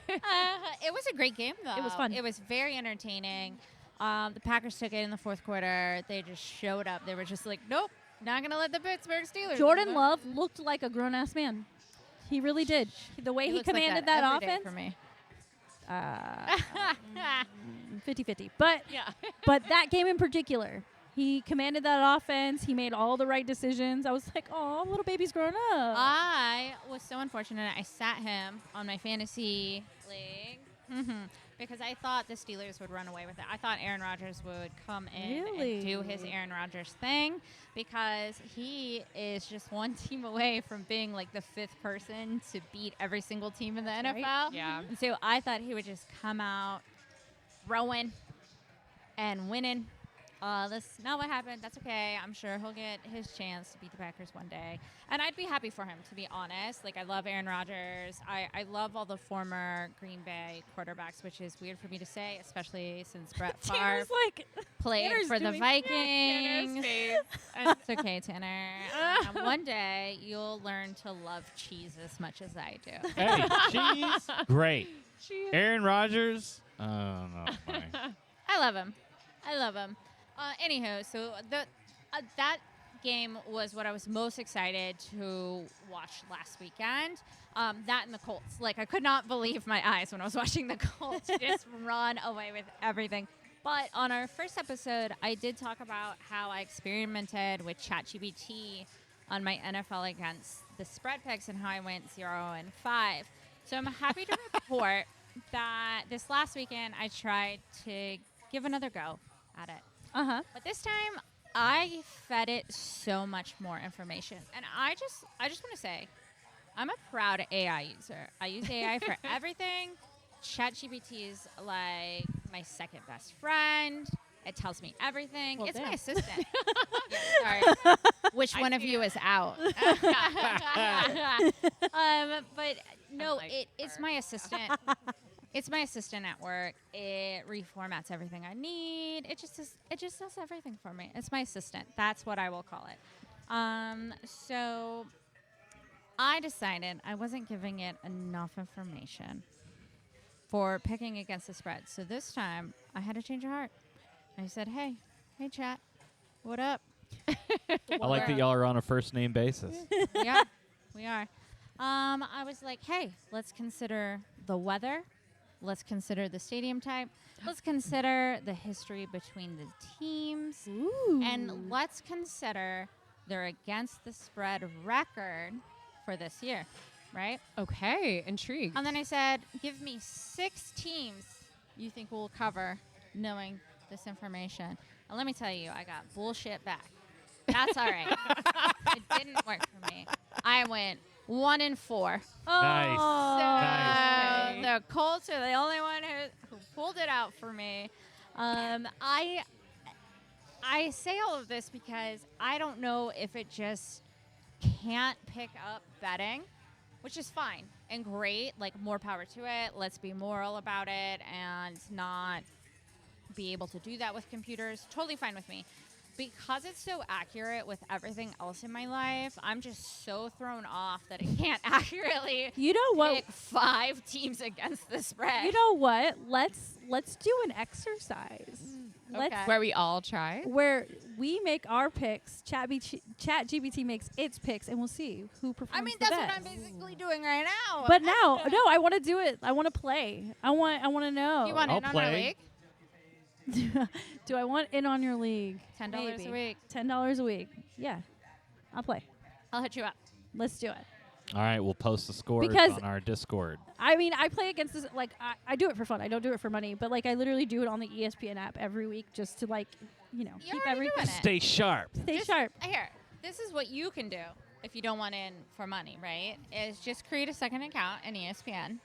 S2: It was a great game, though.
S1: It was fun.
S2: It was very entertaining. The Packers took it in the fourth quarter. They just showed up. They were just like, nope, not going to let the Pittsburgh Steelers.
S1: Jordan
S2: win."
S1: Love looked like a grown ass man. He really did. The way he
S2: looks like
S1: commanded
S2: that
S1: that
S2: every day
S1: offense,
S2: for me.
S1: 50-50. But
S3: Yeah.
S1: but that game in particular, he commanded that offense. He made all the right decisions. I was like, oh, little baby's grown up.
S2: I was so unfortunate. I sat him on my fantasy league because I thought the Steelers would run away with it. I thought Aaron Rodgers would come in and do his
S1: Really?
S2: Aaron Rodgers thing because he is just one team away from being like the fifth person to beat every single team in the
S1: Right.
S2: NFL.
S3: Yeah.
S2: And so I thought he would just come out throwing and winning. That's not what happened. That's okay. I'm sure he'll get his chance to beat the Packers one day. And I'd be happy for him, to be honest. Like, I love Aaron Rodgers. I love all the former Green Bay quarterbacks, which is weird for me to say, especially since Brett Favre
S1: Tanner's like,
S2: played
S1: Tanner's
S2: for the
S1: doing-
S2: Vikings.
S3: face.
S2: It's okay, Tanner. One day, you'll learn to love cheese as much as I do.
S4: Hey, cheese, great. Aaron Rodgers, oh no,
S2: I love him. I love him. Anywho, so that game was what I was most excited to watch last weekend. That and the Colts. Like, I could not believe my eyes when I was watching the Colts just run away with everything. But on our first episode, I did talk about how I experimented with ChatGPT on my NFL against the spread picks and how I went 0-5. So I'm happy to report that this last weekend I tried to give another go at it.
S1: uh-huh.
S2: But this time, I fed it so much more information. And I just want to say, I'm a proud AI user. I use AI for everything. ChatGPT is like my second best friend. It tells me everything.
S1: Well,
S2: it's my
S1: damn.
S2: assistant. Yeah, sorry. Which one of
S3: see
S2: you is out? But no,
S3: like
S2: it's
S3: her.
S2: my assistant. It's my assistant at work. It reformats everything I need. It just does everything for me. It's my assistant. That's what I will call it. So I decided I wasn't giving it enough information for picking against the spread. So this time I had to change of heart. I said, hey, chat, what up?
S4: I like that y'all are on a first name basis.
S2: Yeah, we are. I was like, hey, let's consider the weather. Let's consider the stadium type. Let's consider the history between the teams.
S1: Ooh.
S2: And let's consider their against the spread record for this year, right?
S3: Okay, intrigued.
S2: And then I said, give me 6 teams you think will cover knowing this information. And let me tell you, I got bullshit back. That's all right. It didn't work for me. I went 1-4.
S4: Nice.
S1: Oh.
S2: So the Colts are the only one who pulled it out for me. I say all of this because I don't know if it just can't pick up betting, which is fine and great. Like, more power to it. Let's be moral about it and not be able to do that with computers. Totally fine with me. Because it's so accurate with everything else in my life, I'm just so thrown off that it can't accurately
S1: You know what?
S2: pick 5 teams against the spread.
S1: You know what? Let's do an exercise. Let's
S2: Okay.
S3: Where we all try.
S1: where we make our picks. ChatGPT makes its picks, and we'll see who performs
S2: I mean,
S1: the
S2: that's what
S1: best.
S2: I'm basically doing right now.
S1: But now, no, I want to do it. I want to play. I want to know.
S2: You want
S4: I'll
S2: in on our
S4: play.
S2: league?
S1: Do I want in on your league?
S2: $10
S1: Maybe.
S2: a week.
S1: $10 a week. Yeah, I'll play.
S2: I'll hit you up.
S1: Let's do it.
S4: All right, we'll post the scores
S1: Because-
S4: on our Discord.
S1: I mean, I play against this. Like, I do it for fun. I don't do it for money. But like, I literally do it on the ESPN app every week just to like,
S2: You're
S1: keep
S2: already
S1: everything.
S2: doing it.
S4: Stay sharp.
S1: Stay
S2: Just-
S1: sharp.
S2: Here, this is what you can do if you don't want in for money, right? Is just create a second account in ESPN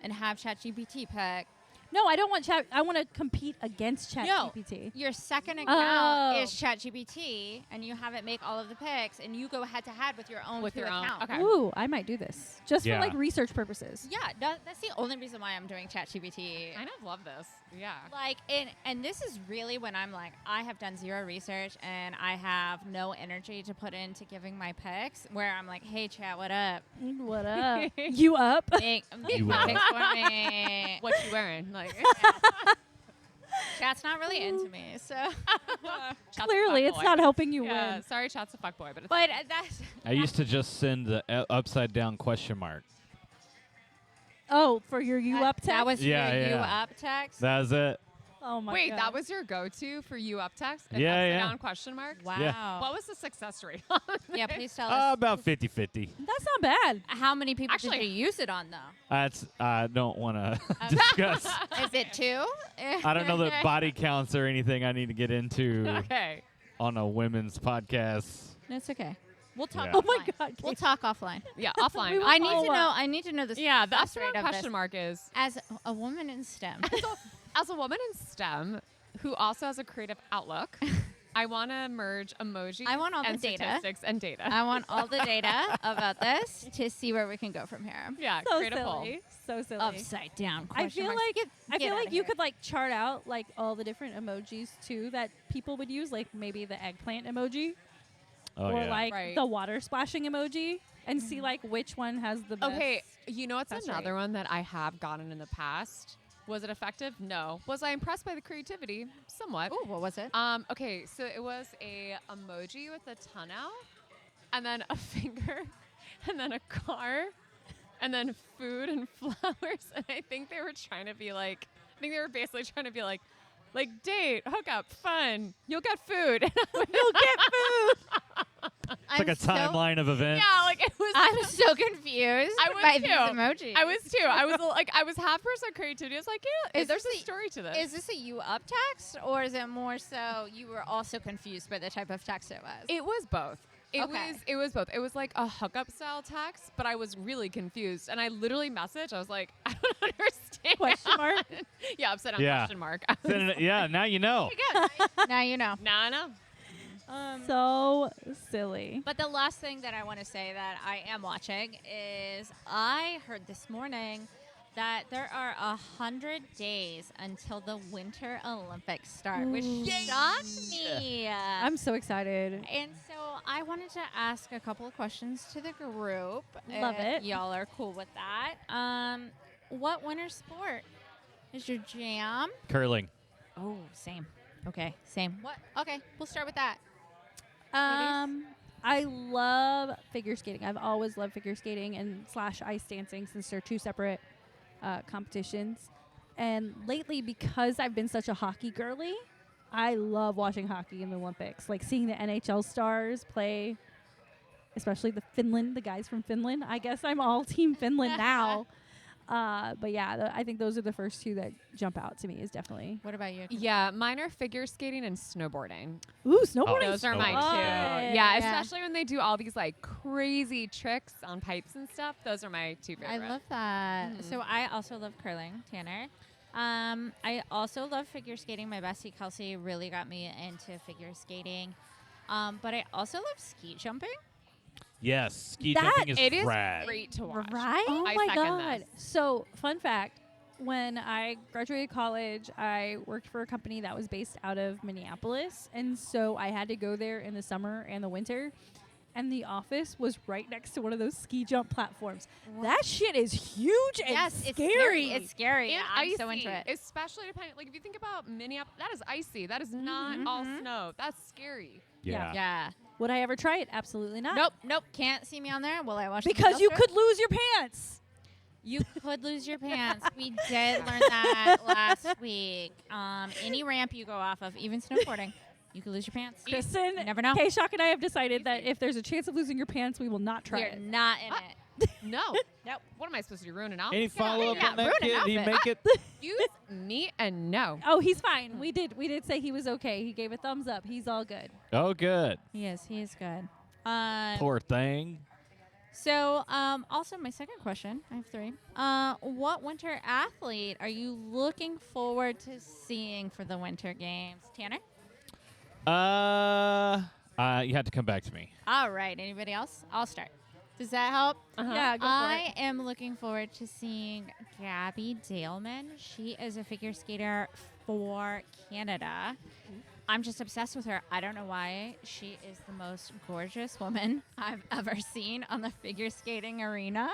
S2: and have ChatGPT pick.
S1: No, I don't want chat. I want to compete against ChatGPT.
S2: Your second account
S1: Oh.
S2: is ChatGPT, and you have it make all of the picks, and you go head to head with your own
S3: With
S2: two
S3: your own-
S2: accounts.
S3: okay.
S1: Ooh, I might do this just
S4: Yeah.
S1: for like research purposes.
S2: Yeah, that's the only reason why I'm doing ChatGPT.
S3: I kind of love this. Yeah.
S2: Like, and this is really when I'm like, I have done zero research and I have no energy to put into giving my picks. Where I'm like, hey, chat, what up?
S1: What up? You up?
S2: Make
S4: You
S2: my
S4: up?
S2: picks for me.
S3: What you wearing? Like,
S2: Chat's not really into me, so.
S3: Chat's a
S1: Clearly, it's
S3: fuckboy.
S1: not helping you
S3: Yeah,
S1: win.
S3: sorry, Chat's a fuckboy, but it's
S2: But that's.
S4: I used to just send the upside down question mark.
S1: Oh, for your you up text?
S2: That was
S4: Yeah,
S2: your you
S4: yeah.
S2: up text.
S4: That was it.
S1: Oh my
S3: Wait,
S1: god.
S3: that was your go-to for you up text?
S4: Yeah,
S3: upside
S4: yeah.
S3: down question mark?
S2: Wow.
S3: What was the success rate?
S2: Yeah, please tell us.
S4: About 50-50.
S1: That's not bad.
S2: How many people
S3: Actually-
S2: did you use it on, though?
S4: That's I don't want to discuss.
S2: Is it 2?
S4: I don't know that body counts or anything I need to get into
S3: Okay.
S4: on a women's podcast.
S2: No, it's okay. We'll talk.
S4: Yeah.
S1: Oh my
S2: offline.
S1: god.
S2: We'll
S1: Kate.
S2: talk offline.
S3: Yeah, offline.
S1: We will
S2: I need to
S1: follow
S2: know.
S1: up.
S2: I need to know the
S3: Yeah, the
S2: success
S3: upside
S2: rate
S3: down
S2: of
S3: question
S2: this.
S3: mark is
S2: As a woman in STEM.
S3: as a woman in STEM who also has a creative outlook. I want to merge emojis
S2: I want all the
S3: and
S2: data.
S3: statistics and data.
S2: I want all the data about this to see where we can go from here.
S3: yeah,
S1: So
S3: create a poll.
S1: silly. So silly.
S2: Upside down.
S1: I feel
S2: marks.
S1: like
S2: Get
S1: I feel
S2: outta
S1: like you
S2: here.
S1: could like chart out like all the different emojis too that people would use, like maybe the eggplant emoji
S4: Oh
S1: or
S4: yeah.
S1: like
S3: Right.
S1: the water splashing emoji, and see like which one has the best.
S3: Okay, you know what's
S1: That's
S3: another
S1: right.
S3: one that I have gotten in the past? Was it effective? No. Was I impressed by the creativity? Somewhat.
S2: Ooh, what was it?
S3: Okay, so it was a emoji with a ton out, and then a finger, and then a car, and then food and flowers. And I think they were trying to be like, I think they were basically trying to be like date, hook up, fun. You'll get food.
S1: You'll get food.
S4: It's like a timeline of events.
S3: Yeah, like it was.
S2: I'm so confused
S3: I was
S2: by
S3: too.
S2: these emojis.
S3: I was too. I was like, I was half person creativity. I was like, yeah,
S2: Is
S3: there's
S2: this
S3: a
S2: the-
S3: story to this.
S2: Is this a you up text, or is it more so you were also confused by the type of text it was?
S3: It was both.
S2: Okay.
S3: It was both. It was like a hookup style text, but I was really confused. And I literally messaged. I was like, I don't understand.
S1: Question mark?
S3: Yeah, upside down
S4: Yeah.
S3: question mark. I was
S4: Send it- yeah, now you know.
S2: Now you know.
S3: nah, no.
S1: So silly.
S2: But the last thing that I want to say that I am watching is I heard this morning that there are 100 days until the Winter Olympics start, which
S1: Ooh.
S2: shocked me.
S1: I'm so excited.
S2: And so I wanted to ask a couple of questions to the group.
S1: Love
S2: if
S1: it.
S2: Y'all are cool with that. What winter sport is your jam?
S4: Curling.
S2: Oh, same. Okay, same. What? Okay, we'll start with that.
S1: I love figure skating. I've always loved figure skating and / ice dancing, since they're two separate competitions. And lately, because I've been such a hockey girly, I love watching hockey in the Olympics. Like seeing the NHL stars play, especially the guys from Finland. I guess I'm all team Finland now. But yeah, I think those are the first two that jump out to me. Is definitely
S2: What about you?
S3: Yeah, mine are figure skating and snowboarding.
S1: ooh snowboarding.
S3: Those are mine
S4: snowboarding.
S3: too.
S1: Fun.
S3: Yeah,
S2: Yeah.
S3: especially when they do all these like crazy tricks on pipes and stuff. Those are my two
S2: I
S3: favorite.
S2: love that.
S3: Mhm.
S2: So I also love curling, Tanner. I also love figure skating. My bestie Kelsey really got me into figure skating. But I also love ski jumping.
S4: Yes, ski
S1: That-
S4: jumping is
S3: It is
S4: rad.
S3: great to watch.
S2: Right?
S1: Oh
S3: I
S1: my
S3: second
S1: god!
S3: this.
S1: So, fun fact: when I graduated college, I worked for a company that was based out of Minneapolis, and so I had to go there in the summer and the winter. And the office was right next to one of those ski jump platforms. That shit is huge and
S2: Yes,
S1: scary.
S2: it's scary. It's scary.
S3: And
S2: Yeah, I'm
S3: icy,
S2: so into it.
S3: especially depending. Like if you think about Minneapolis, that is icy. That is not all snow. That's scary.
S4: Yeah.
S2: Yeah.
S1: Would I ever try it? Absolutely not.
S2: Nope. Can't see me on there. Will I watch?
S1: Because you could lose your pants.
S2: You could lose your pants. We did learn that last week. Any ramp you go off of, even snowboarding, you could lose your pants.
S1: Kristen,
S2: You never know.
S1: KShock and I have decided that if there's a chance of losing your pants, we will not try
S2: We're
S1: it.
S2: not in it.
S3: No.
S2: Nope.
S3: What am I supposed to do? Ruin an outfit?
S4: Any follow up
S2: yeah,
S4: on that
S2: ruin an
S4: kid? Did he
S2: outfit.
S4: make it?
S3: Excuse me and no.
S1: Oh, he's fine. We did say he was okay. He gave a thumbs up. He's all good.
S4: Oh, good.
S2: He is good.
S4: Poor thing.
S2: So, also my second question, I have 3. What winter athlete are you looking forward to seeing for the Winter Games? Tanner?
S4: You had to come back to me.
S2: All right. Anybody else? I'll start. Does that help?
S1: Yeah, go for
S2: I
S1: it.
S2: am looking forward to seeing Gabby Daleman. She is a figure skater for Canada. I'm just obsessed with her. I don't know why. She is the most gorgeous woman I've ever seen on the figure skating arena.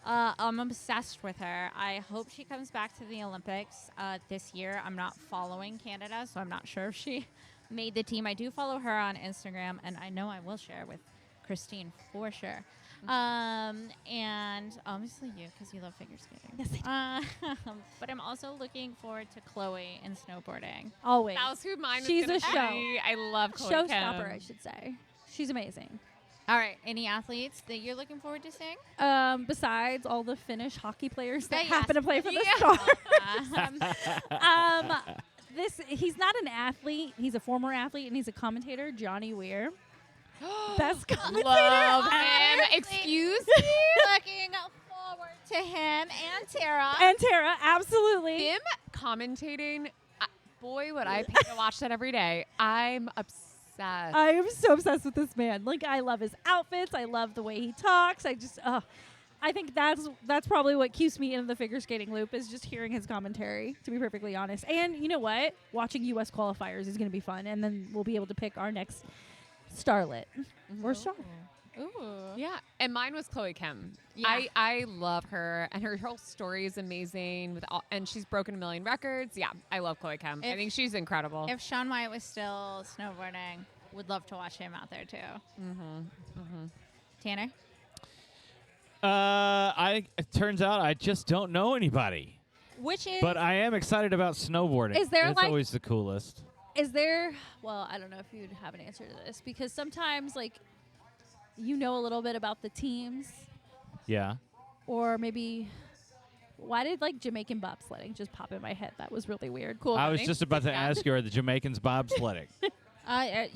S2: I'm obsessed with her. I hope she comes back to the Olympics this year. I'm not following Canada, so I'm not sure if she made the team. I do follow her on Instagram, and I know I will share with Christine for sure. And obviously you, because you love figure skating.
S1: Yes,
S2: But I'm also looking forward to Chloe in snowboarding.
S1: Always.
S3: That was who mine was
S1: She's
S3: gonna
S1: a show.
S3: be. I love Chloe
S1: Showstopper,
S3: Kim.
S1: I should say. She's amazing.
S2: All right, any athletes that you're looking forward to seeing?
S1: Besides all the Finnish hockey players that
S2: Yes.
S1: happen to play for the
S2: Yeah.
S1: Stars. He's not an athlete. He's a former athlete, and he's a commentator, Johnny Weir. Best commentator.
S3: Love
S1: ever.
S3: him. Excuse me.
S2: Looking forward to him and Tara.
S1: And Tara, absolutely.
S3: Him commentating. Boy, would I pay to watch that every day. I'm obsessed.
S1: I am so obsessed with this man. Like, I love his outfits. I love the way he talks. I think that's probably what keeps me in the figure skating loop, is just hearing his commentary, to be perfectly honest. And you know what? Watching U.S. qualifiers is going to be fun, and then we'll be able to pick our next starlet or star.
S2: Ooh.
S3: Yeah, and mine was Chloe Kim.
S2: Yeah.
S3: I love her, and her whole story is amazing. And she's broken 1 million records. Yeah, I love Chloe Kim. I think she's incredible.
S2: If Shaun White was still snowboarding, would love to watch him out there too. Tanner?
S4: It turns out I just don't know anybody.
S2: Which is
S4: But I am excited about snowboarding.
S1: Is there,
S4: it's
S1: like-
S4: always the coolest.
S1: Is there, well, I don't know if you'd have an answer to this, because sometimes, like, you know a little bit about the teams,
S4: Yeah.
S1: or maybe, why did, like, Jamaican bobsledding just pop in my head? That was really weird.
S3: Cool.
S4: I was
S3: Bunny.
S4: just about to ask you, are the Jamaicans bobsledding?
S2: I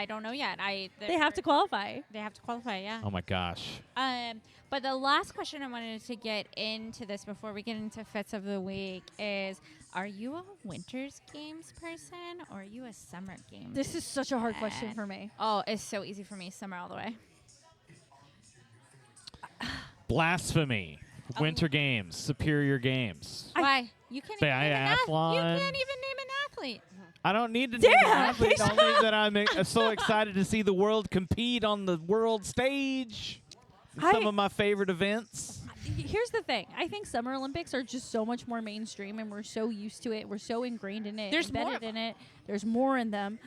S2: don't know yet.
S1: They have to qualify.
S2: They have to qualify, yeah.
S4: Oh my gosh.
S2: But the last question I wanted to get into this before we get into Fits of the Week is, are you a Winter's Games person or are you a Summer Games?
S1: This is such a hard question
S2: fan?
S1: for me.
S2: Oh, it's so easy for me. Summer all the way.
S4: Blasphemy. Winter Games. Superior Games.
S2: Why? You can't even name an
S4: Biathlon.
S2: You can't even name an athlete.
S4: I don't need to name an
S1: Damn,
S4: athlete,
S1: KShock.
S4: only that I'm so excited to see the world compete on the world stage. Some of my favorite events.
S1: Here's the thing. I think Summer Olympics are just so much more mainstream, and we're so used to it. We're so ingrained in it.
S2: There's more
S1: embedded
S2: of
S1: in it. There's more in them.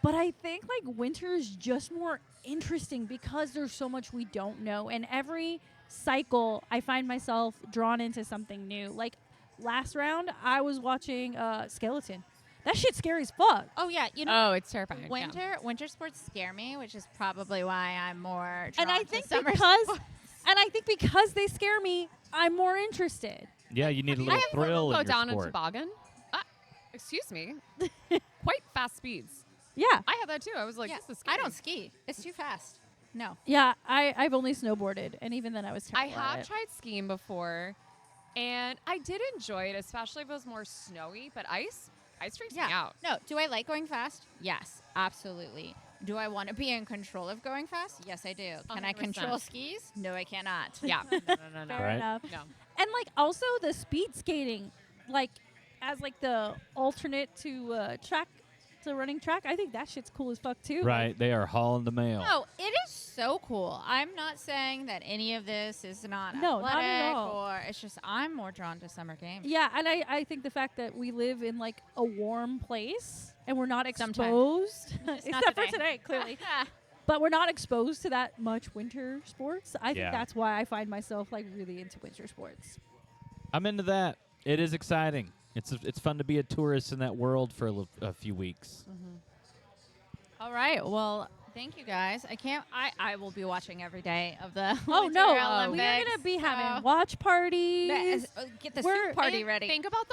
S1: But I think, like, winter is just more interesting because there's so much we don't know. And every cycle, I find myself drawn into something new. Like, last round, I was watching Skeleton. That shit's scary as fuck.
S2: Oh yeah, you know.
S3: Oh, it's terrifying.
S2: Winter sports scare me, which is probably why I'm more drawn
S1: And I
S2: to
S1: think
S2: summer
S1: because
S2: sports.
S1: and I think because they scare me, I'm more interested.
S4: Yeah, you need a little
S3: I
S4: thrill
S3: go
S4: in your
S3: down a
S4: sport.
S3: toboggan. Excuse me. Quite fast speeds.
S1: Yeah.
S3: I had that too. I was like,
S2: Yeah,
S3: this is scary.
S2: I don't ski. It's too fast. No.
S1: Yeah, I've only snowboarded, and even then I was
S3: I
S1: terrible at
S3: have
S1: it.
S3: tried skiing before, and I did enjoy it, especially if it was more snowy. But ice freaks me out.
S2: No. Do I like going fast? Yes, absolutely. Do I want to be in control of going fast? Yes, I do. Can I
S3: 100%.
S2: control skis? No, I cannot.
S3: Yeah. No.
S1: Fair
S4: Right.
S1: enough.
S3: No.
S1: And like also the speed skating, like as like the alternate to running track. I think that shit's cool as fuck too.
S4: Right, they are hauling the mail.
S2: No, it is so cool. I'm not saying that any of this is not
S1: No, not
S2: athletic
S1: at all.
S2: or it's just I'm more drawn to summer games.
S1: Yeah, and I think the fact that we live in like a warm place and we're not
S2: Sometimes.
S1: exposed,
S2: Just not
S1: except for
S2: today.
S1: today, clearly, but we're not exposed to that much winter sports. I
S4: Yeah.
S1: think that's why I find myself like really into winter sports.
S4: I'm into that. It is exciting. It's fun to be a tourist in that world for a few weeks.
S2: All right. Well, Thank you guys. I will be watching every day of the
S1: Oh
S2: Winter
S1: no,
S2: Olympics.
S1: we're gonna be having
S2: so-
S1: watch parties.
S2: Get the
S1: We're-
S2: soup party
S3: And
S2: ready.
S3: Think about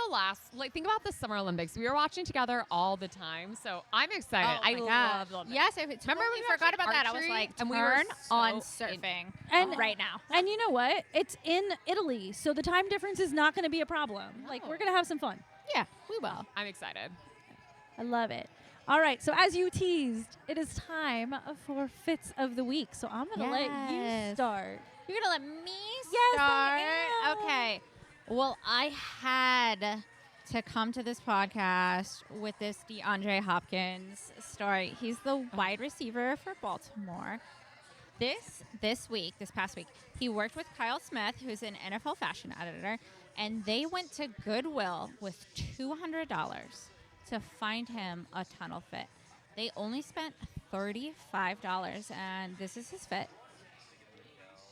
S3: think about the Summer Olympics. We were watching together all the time, so I'm excited. I love them.
S2: Yes, I totally
S3: Remember when we
S2: forgot
S3: watched
S2: about that. I was
S3: archery
S2: like,
S3: and we
S2: turn
S3: were so
S2: on
S3: in-
S2: surfing
S1: And-
S2: right now.
S1: And you know what? It's in Italy, so the time difference is not going to be a problem. Like,
S3: No.
S1: we're going to have some fun.
S2: Yeah, we will.
S3: I'm excited.
S1: I love it. All right, so as you teased, it is time for Fits of the Week. So I'm going to let you
S2: Yes.
S1: start.
S2: You're gonna let me
S1: Yes,
S2: start?
S1: I am.
S2: Okay. Well, I had to come to this podcast with this DeAndre Hopkins story. He's the wide receiver for Baltimore. This past week, he worked with Kyle Smith, who's an NFL fashion editor, and they went to Goodwill with $200 to find him a tunnel fit. They only spent $35, and this is his fit.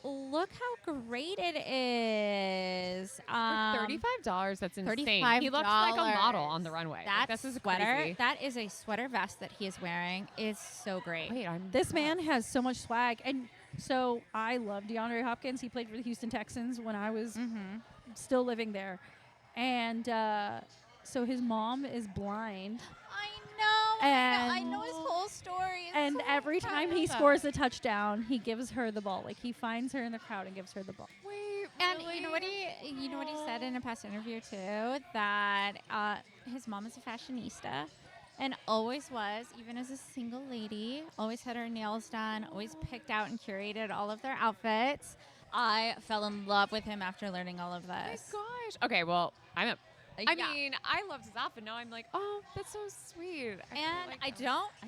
S2: Look how great it is.
S3: For $35, that's insane. He looks like a model on the runway.
S2: That
S3: this is
S2: sweater,
S3: crazy.
S2: that is a sweater vest that he is wearing, is so great.
S3: Wait, I'm
S1: This man has so much swag. And so I love DeAndre Hopkins. He played for the Houston Texans when I was
S2: Mm-hmm.
S1: still living there. And so his mom is blind.
S2: I know his whole story. It's
S1: And
S2: so
S1: every time he scores a touchdown, he gives her the ball. Like, he finds her in the crowd and gives her the ball.
S3: Wait,
S2: And
S3: really?
S2: you know what he said in a past interview too, that his mom is a fashionista and always was, even as a single lady, always had her nails done, always picked out and curated all of their outfits. I fell in love with him after learning all of
S3: Oh my
S2: this.
S3: gosh. Okay, well, I
S2: Yeah.
S3: mean, I loved his outfit. Now I'm like, oh, that's so sweet.
S2: And I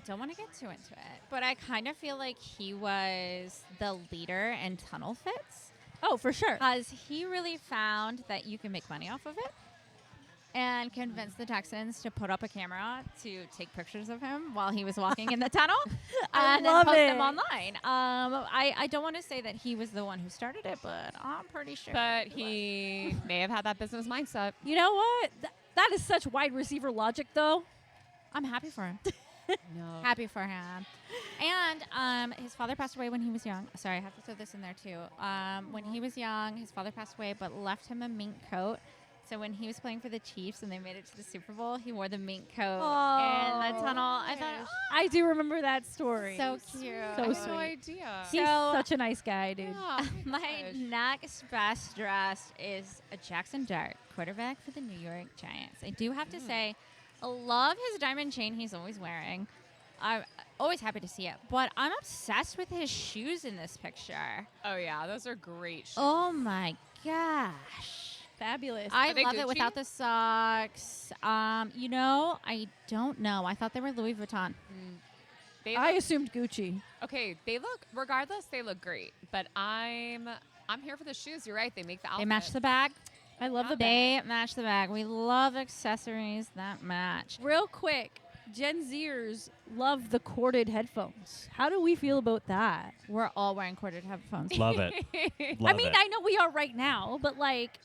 S2: don't want to get too into it, but I kind of feel like he was the leader in tunnel fits.
S1: Oh, for sure.
S2: Because he really found that you can make money off of it and convinced the Texans to put up a camera to take pictures of him while he was walking in the tunnel
S1: I
S2: and then
S1: love
S2: post them
S1: it.
S2: online. I don't want to say that he was the one who started it, but I'm pretty sure.
S3: But he may have had that business mindset.
S1: You know what? That is such wide receiver logic, though.
S2: I'm happy for him.
S3: No.
S2: Happy for him. And his father passed away when he was young. Sorry, I have to throw this in there too. When he was young, his father passed away, but left him a mink coat. So when he was playing for the Chiefs and they made it to the Super Bowl, he wore the mink coat in the tunnel. I thought,
S1: I do remember that story.
S2: so cute.
S1: So
S3: I had
S1: sweet.
S3: no idea.
S1: He's
S2: So-
S1: such a nice guy, dude.
S3: Yeah, oh
S2: My
S3: gosh.
S2: next best dressed is a Jackson Dart, quarterback for the New York Giants. I do have to say, I love his diamond chain he's always wearing. I'm always happy to see it, but I'm obsessed with his shoes in this picture.
S3: Oh yeah, those are great. Shoes.
S2: Oh my gosh.
S1: Fabulous.
S2: I
S3: they
S2: love it
S3: Gucci?
S2: without the socks. I don't know. I thought they were Louis Vuitton.
S3: They
S1: I
S3: look,
S1: assumed Gucci.
S3: okay, they look regardless. They look great, but I'm here for the shoes. You're right. They make the outfit.
S2: They match the bag.
S1: I love the bag.
S2: They match the bag. We love accessories that match.
S1: Real quick, Gen Zers love the corded headphones. How do we feel about that?
S2: We're all wearing corded headphones.
S4: Love it.
S1: I mean, I know we are right now, but like,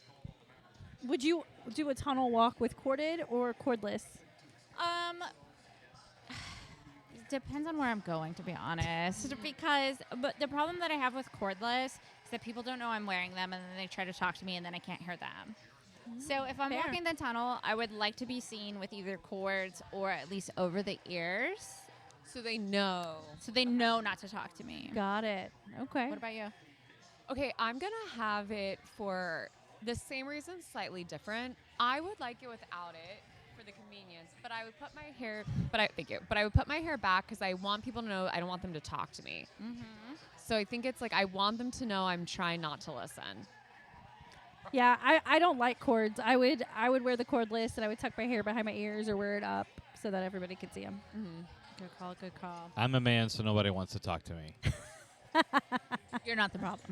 S1: would you do a tunnel walk with corded or cordless?
S2: Depends on where I'm going, to be honest. But the problem that I have with cordless is that people don't know I'm wearing them, and then they try to talk to me, and then I can't hear them. So if I'm
S1: Fair.
S2: walking the tunnel, I would like to be seen with either cords or at least over the ears,
S3: So they know.
S2: so they know not to talk to me.
S1: Got it. Okay.
S2: What about you?
S3: Okay, I'm gonna have it for the same reason, slightly different. I would like it without it for the convenience, but I would put my hair. Thank you. But I would put my hair back because I want people to know I don't want them to talk to me.
S2: Mm-hmm.
S3: So I think it's like I want them to know I'm trying not to listen.
S1: Yeah, I don't like cords. I would wear the cordless and I would tuck my hair behind my ears or wear it up so that everybody could see them.
S2: Good call. Good call.
S4: I'm a man, so nobody wants to talk to me.
S2: You're not the problem.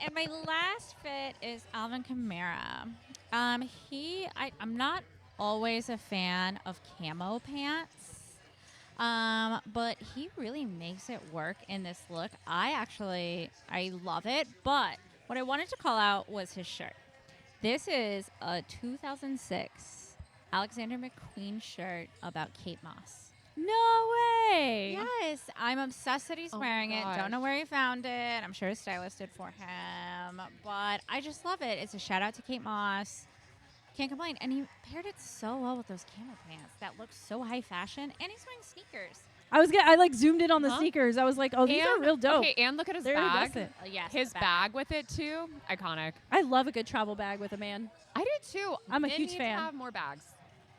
S2: And my last fit is Alvin Kamara. I'm not always a fan of camo pants, but he really makes it work in this look. I love it, but what I wanted to call out was his shirt. This is a 2006 Alexander McQueen shirt about Kate Moss.
S1: No way.
S2: Yes, I'm obsessed that he's
S3: Oh my
S2: wearing it.
S3: gosh.
S2: Don't know where he found it. I'm sure his stylist did for him, but I just love it. It's a shout out to Kate Moss. Can't complain. And he paired it so well with those camel pants that look so high fashion, and he's wearing sneakers.
S1: I like zoomed in on the
S3: Huh?
S1: sneakers. I was like, oh, these are real dope.
S3: Okay, and look at his
S1: They're
S3: bag.
S1: iridescent.
S2: Yes,
S3: His
S2: the
S3: bag with it too, iconic.
S1: I love a good travel bag with a man.
S3: I do too.
S1: I'm a
S3: Men
S1: huge
S3: need
S1: fan.
S3: To have more bags.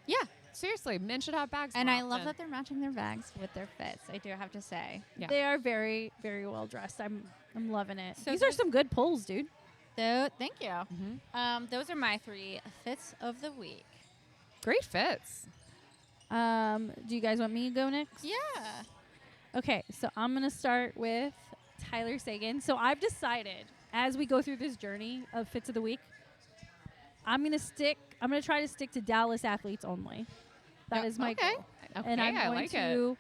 S2: Yeah,
S3: Seriously, men should have bags.
S2: and
S3: more
S2: I love
S3: often.
S2: that they're matching their bags with their fits. I do have to say.
S3: Yeah.
S1: They are very, very well dressed. I'm loving it.
S2: So
S1: These are
S2: there's-
S1: some good pulls, dude.
S2: So thank you.
S3: Mhm.
S2: Those are my 3 fits of the week.
S3: Great fits.
S1: Do you guys want me to go next?
S2: Yeah.
S1: Okay, so I'm gonna start with Tyler Sagan. So I've decided as we go through this journey of fits of the week, I'm gonna try to stick to Dallas athletes only. That is my
S3: okay.
S1: goal.
S3: Okay,
S1: And I'm
S3: I
S1: going
S3: like it.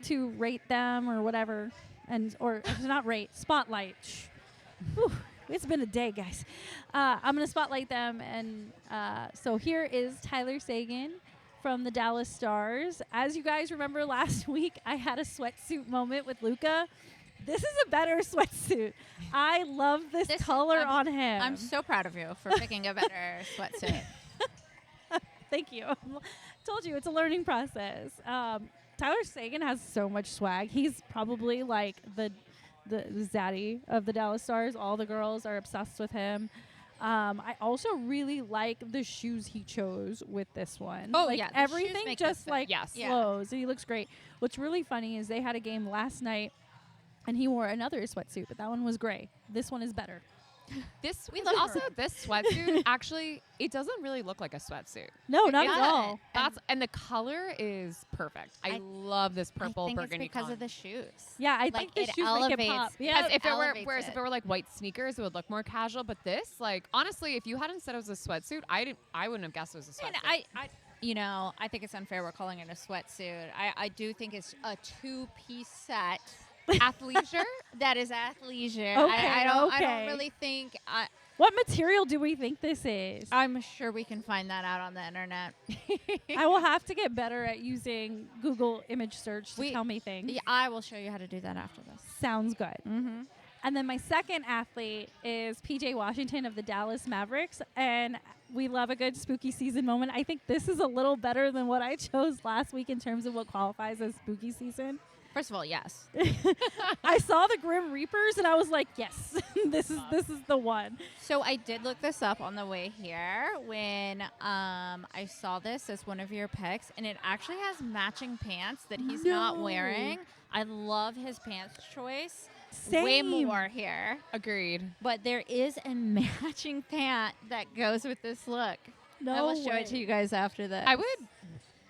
S1: to rate them or whatever, or not rate, spotlight. Whew, it's been a day, guys. I'm gonna spotlight them, and so here is Tyler Sagan from the Dallas Stars. As you guys remember last week, I had a sweatsuit moment with Luca. This is a better sweatsuit. I love this color on him.
S2: I'm so proud of you for picking a better sweatsuit.
S1: Thank you. Told you it's a learning process. Tyler Sagan has so much swag. He's probably like the zaddy of the Dallas Stars. All the girls are obsessed with him. I also really like the shoes he chose with this one.
S2: Oh,
S1: like
S2: yeah, the shoes
S1: everything
S2: make this
S1: just
S2: fit.
S1: like
S3: Yes.
S2: Yeah.
S1: flows. And he looks great. What's really funny is they had a game last night, and he wore another sweatsuit, but that one was gray. This one is better.
S3: This
S2: We love
S3: also
S2: her.
S3: this sweatsuit actually it doesn't really look like a sweatsuit.
S1: No, not
S2: It
S1: at
S2: doesn't.
S1: all.
S3: And the color is perfect. I
S2: I-
S3: love this purple
S2: I think
S3: burgundy
S2: it's because
S3: color.
S2: of the shoes.
S1: Yeah, I
S2: Like,
S1: think the
S2: it
S1: shoes make it pop.
S2: elevates-
S1: Yeah,
S3: Because if it were,
S2: elevates
S3: whereas
S2: it.
S3: if it were like white sneakers, it would look more casual. But this, like, honestly, if you hadn't said it was a sweatsuit, I wouldn't have guessed it was a
S2: And
S3: sweatsuit.
S2: I think it's unfair we're calling it a sweatsuit. I do think it's a 2-piece set.
S3: Athleisure.
S2: That is athleisure.
S1: Okay,
S2: I don't
S1: okay.
S2: really think.
S1: What material do we think this is?
S2: I'm sure we can find that out on the internet.
S1: I will have to get better at using Google image search to
S2: We-
S1: tell me things.
S2: Yeah, I will show you how to do that after this.
S1: Sounds good.
S2: Mm-hmm.
S1: And then my second athlete is PJ Washington of the Dallas Mavericks. And we love a good spooky season moment. I think this is a little better than what I chose last week in terms of what qualifies as spooky season.
S2: First of all, yes.
S1: I saw the Grim Reapers and I was like, yes, this is the one.
S2: So I did look this up on the way here when I saw this as one of your picks, and it actually has matching pants that he's not
S1: No.
S2: wearing. I love his pants choice.
S1: Same.
S2: Way more here.
S3: Agreed.
S2: But there is a matching pant that goes with this look.
S1: No
S2: I will show
S1: way.
S2: it to you guys after this.
S3: I would.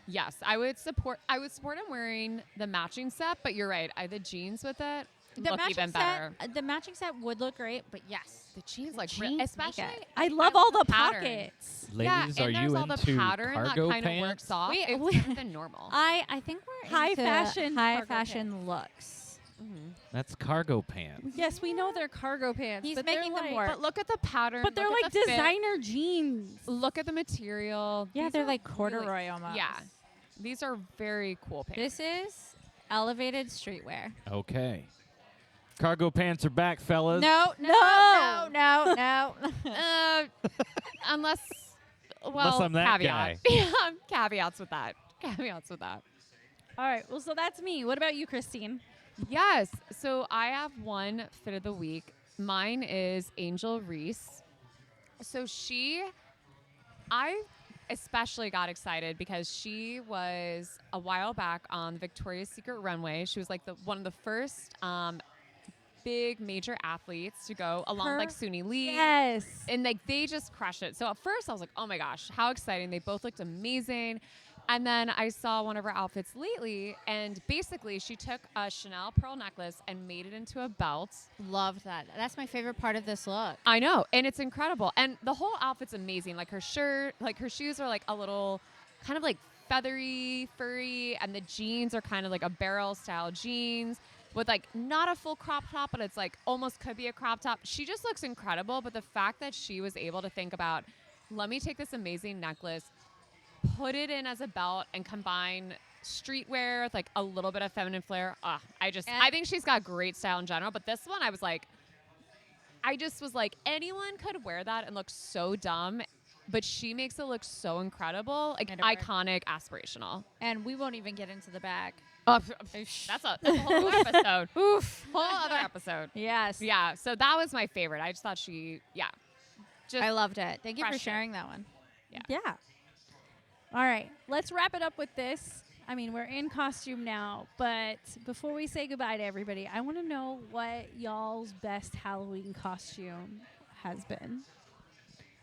S3: Yes, I would support him wearing the matching set. But you're right. The jeans with it look even better.
S2: The matching set would look great, but yes.
S3: The jeans,
S2: The
S3: like,
S2: jeans make
S3: especially.
S2: it.
S1: I love all the
S3: pattern.
S1: pockets.
S4: Ladies,
S3: yeah,
S4: are
S3: and
S4: you
S3: there's all the
S4: into
S3: pattern
S4: cargo
S3: that kind of
S4: pants?
S3: works off.
S2: We-
S3: It's
S2: we-
S3: different than normal.
S2: I think we're
S1: High
S2: into
S1: fashion
S2: high
S1: cargo
S2: fashion looks.
S4: That's cargo pants.
S1: Yes, we know they're cargo pants.
S2: He's
S1: but they're
S2: making them
S1: like,
S2: work.
S3: But look at the pattern.
S1: But they're
S3: look
S1: like
S3: at the fit,
S1: designer jeans.
S3: Look at the material.
S2: Yeah,
S3: These
S2: they're
S3: are
S2: like
S3: really-
S2: corduroy almost.
S3: Yeah, these are very cool pants.
S2: This is elevated streetwear.
S4: Okay. Cargo pants are back, fellas.
S2: No.
S3: Unless, well,
S4: Unless I'm that
S3: caveat. Yeah, caveats with that.
S1: All right. Well, so that's me. What about you, Christine?
S3: Yes. So I have one fit of the week. Mine is Angel Reese. So I especially got excited because she was a while back on Victoria's Secret runway. She was like one of the first big major athletes to go along
S1: Her-
S3: like Suni Lee.
S1: Yes.
S3: And like they just crushed it. So at first I was like, oh my gosh, how exciting. They both looked amazing. And then I saw one of her outfits lately, and basically she took a Chanel pearl necklace and made it into a belt.
S2: Love that. That's my favorite part of this look.
S3: I know, and it's incredible. And the whole outfit's amazing. Like her shirt, like her shoes are like a little kind of like feathery, furry, and the jeans are kind of like a barrel style jeans with like not a full crop top, but it's like almost could be a crop top. She just looks incredible. But the fact that she was able to think about, let me take this amazing necklace, put it in as a belt, and combine streetwear with like a little bit of feminine flair. I think she's got great style in general. But this one, I just was like, anyone could wear that and look so dumb, but she makes it look so incredible, like iconic, aspirational.
S2: And we won't even get into the bag.
S3: That's a whole episode. Oof, whole other episode.
S2: Yes.
S3: Yeah. So that was my favorite. I just thought
S2: I loved it. Thank you for
S3: fresh
S2: sharing that one.
S1: Yeah. All right, let's wrap it up with this. I mean, we're in costume now, but before we say goodbye to everybody, I want to know what y'all's best Halloween costume has been.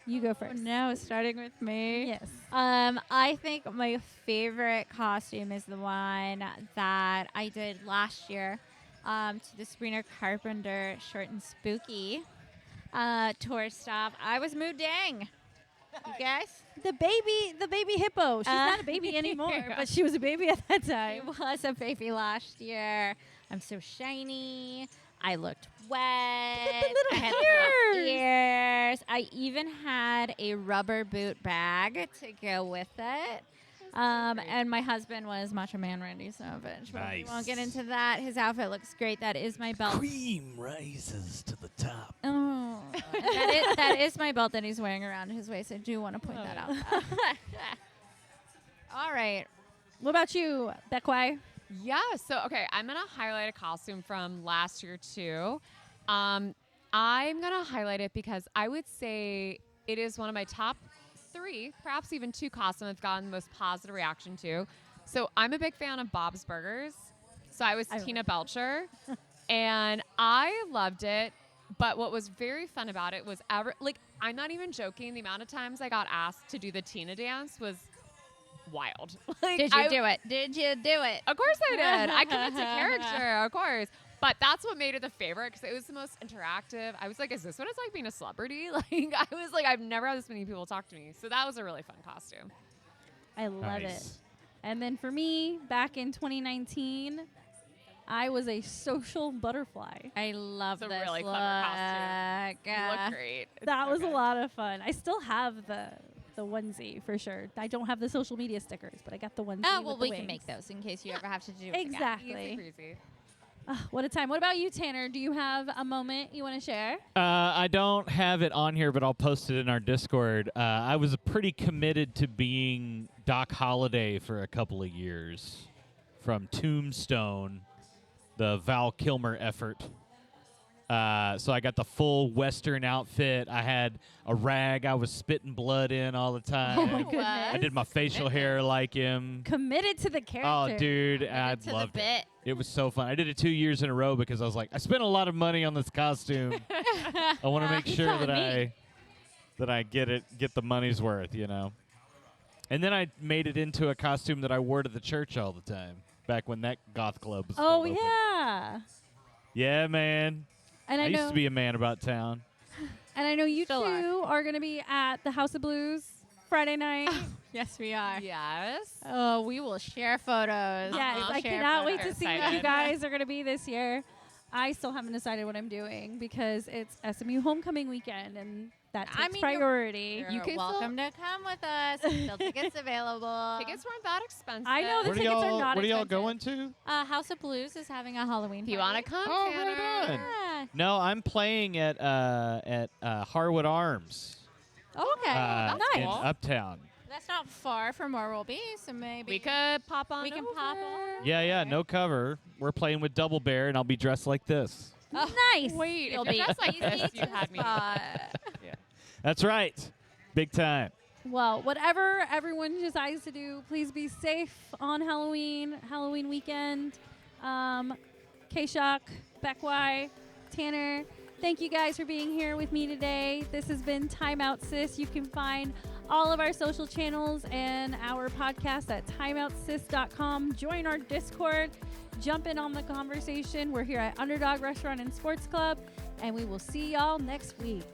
S1: You go first.
S2: No, starting with me.
S1: Yes.
S2: I think my favorite costume is the one that I did last year to the Sabrina Carpenter Short and Spooky tour stop. I was Moo Dang. You guys?
S1: The baby hippo. She's not a baby anymore, but she was a baby at that
S2: I
S1: time.
S2: was a baby last year. I'm so shiny. I looked wet.
S1: The
S2: I had
S1: little
S2: little ears. I even had a rubber boot bag to go with it. And my husband was Macho Man Randy Savage. But we won't get into that. His outfit looks great. That is my belt.
S4: Cream rises to the top.
S2: Oh, that is my belt that he's wearing around his waist. I do want to point that out. All right.
S1: What about you, Bekwai?
S3: Yeah. So, okay, I'm going to highlight a costume from last year, too. I'm going to highlight it because I would say it is one of my top 3, perhaps even 2 costumes I've gotten the most positive reaction to. So, I'm a big fan of Bob's Burgers. So, I was Tina Belcher, and I loved it. But what was very fun about it was, I'm not even joking, the amount of times I got asked to do the Tina dance was wild.
S2: Did you do it? Did you do it?
S3: Of course I did. I commit to character, of course. But that's what made it the favorite because it was the most interactive. I was like, is this what it's like being a celebrity? I was like, I've never had this many people talk to me. So that was a really fun costume.
S1: I love it. And then for me, back in 2019, I was a social butterfly.
S2: I love
S3: It's a
S2: this
S3: really
S2: look.
S3: clever costume. You look great. It's
S1: That
S3: so
S1: was a
S3: good.
S1: lot of fun. I still have the onesie for sure. I don't have the social media stickers, but I got the onesie.
S2: Oh, well,
S1: with the
S2: we can
S1: wings.
S2: make those in case you ever have to do it.
S1: Exactly.
S3: Easy breezy.
S1: What a time. What about you, Tanner? Do you have a moment you want to share?
S4: I don't have it on here, but I'll post it in our Discord. I was pretty committed to being Doc Holliday for a couple of years from Tombstone, the Val Kilmer effort. So I got the full Western outfit. I had a rag I was spitting blood in all the time.
S1: Oh my goodness.
S4: I did my facial hair like him.
S1: Committed to the character.
S4: Oh, dude, I
S2: to the
S4: loved
S2: bit.
S4: it. It was so fun. I did it 2 years in a row because I was like, I spent a lot of money on this costume. I want to make sure that I get the money's worth, you know. And then I made it into a costume that I wore to the church all the time back when that goth club was still
S1: Oh,
S4: open.
S1: yeah.
S4: Yeah, man.
S1: And
S4: I
S1: I
S4: used
S1: know,
S4: to be a man about town.
S1: and I know you
S2: Still
S1: two are going to be at the House of Blues Friday night.
S2: Yes, we are.
S3: Yes.
S2: Oh, we will share photos.
S1: Yes,
S2: We'll
S1: I
S2: share
S1: cannot wait to
S2: photos.
S1: see what you
S3: Excited.
S1: guys are going to be this year. I still haven't decided what I'm doing because it's SMU homecoming weekend, and that takes
S2: I mean,
S1: priority.
S2: You're
S3: You can
S2: welcome to come with us. Still tickets available.
S3: Tickets weren't that expensive.
S1: I know the
S4: Where do
S1: tickets are
S4: y'all
S1: not
S4: Where do y'all
S1: expensive.
S4: going to?
S2: House of Blues is having a Halloween
S3: If you
S2: party.
S3: want to come,
S4: Oh,
S3: Tanner.
S4: right on.
S2: Yeah.
S4: No, I'm playing at Harwood Arms
S2: Oh, okay.
S3: that's
S4: in
S3: cool.
S4: Uptown.
S2: That's not far from where we'll be, so maybe
S3: We could pop on.
S2: we can
S3: over.
S2: pop over.
S4: Yeah, no cover. We're playing with Double Bear, and I'll be dressed like this.
S1: Nice.
S3: Wait,
S2: You'll
S3: if
S2: be
S3: you're dressed like
S2: easy
S3: this, you
S2: to
S3: had me.
S2: spot.
S4: That's right. Big time.
S1: Well, whatever everyone decides to do, please be safe on Halloween weekend. KShock, Bekwai, Tanner, thank you guys for being here with me today. This has been Time Out Sis. You can find all of our social channels and our podcast at timeoutsis.com. Join our Discord. Jump in on the conversation. We're here at Underdog Restaurant and Sports Club, and we will see y'all next week.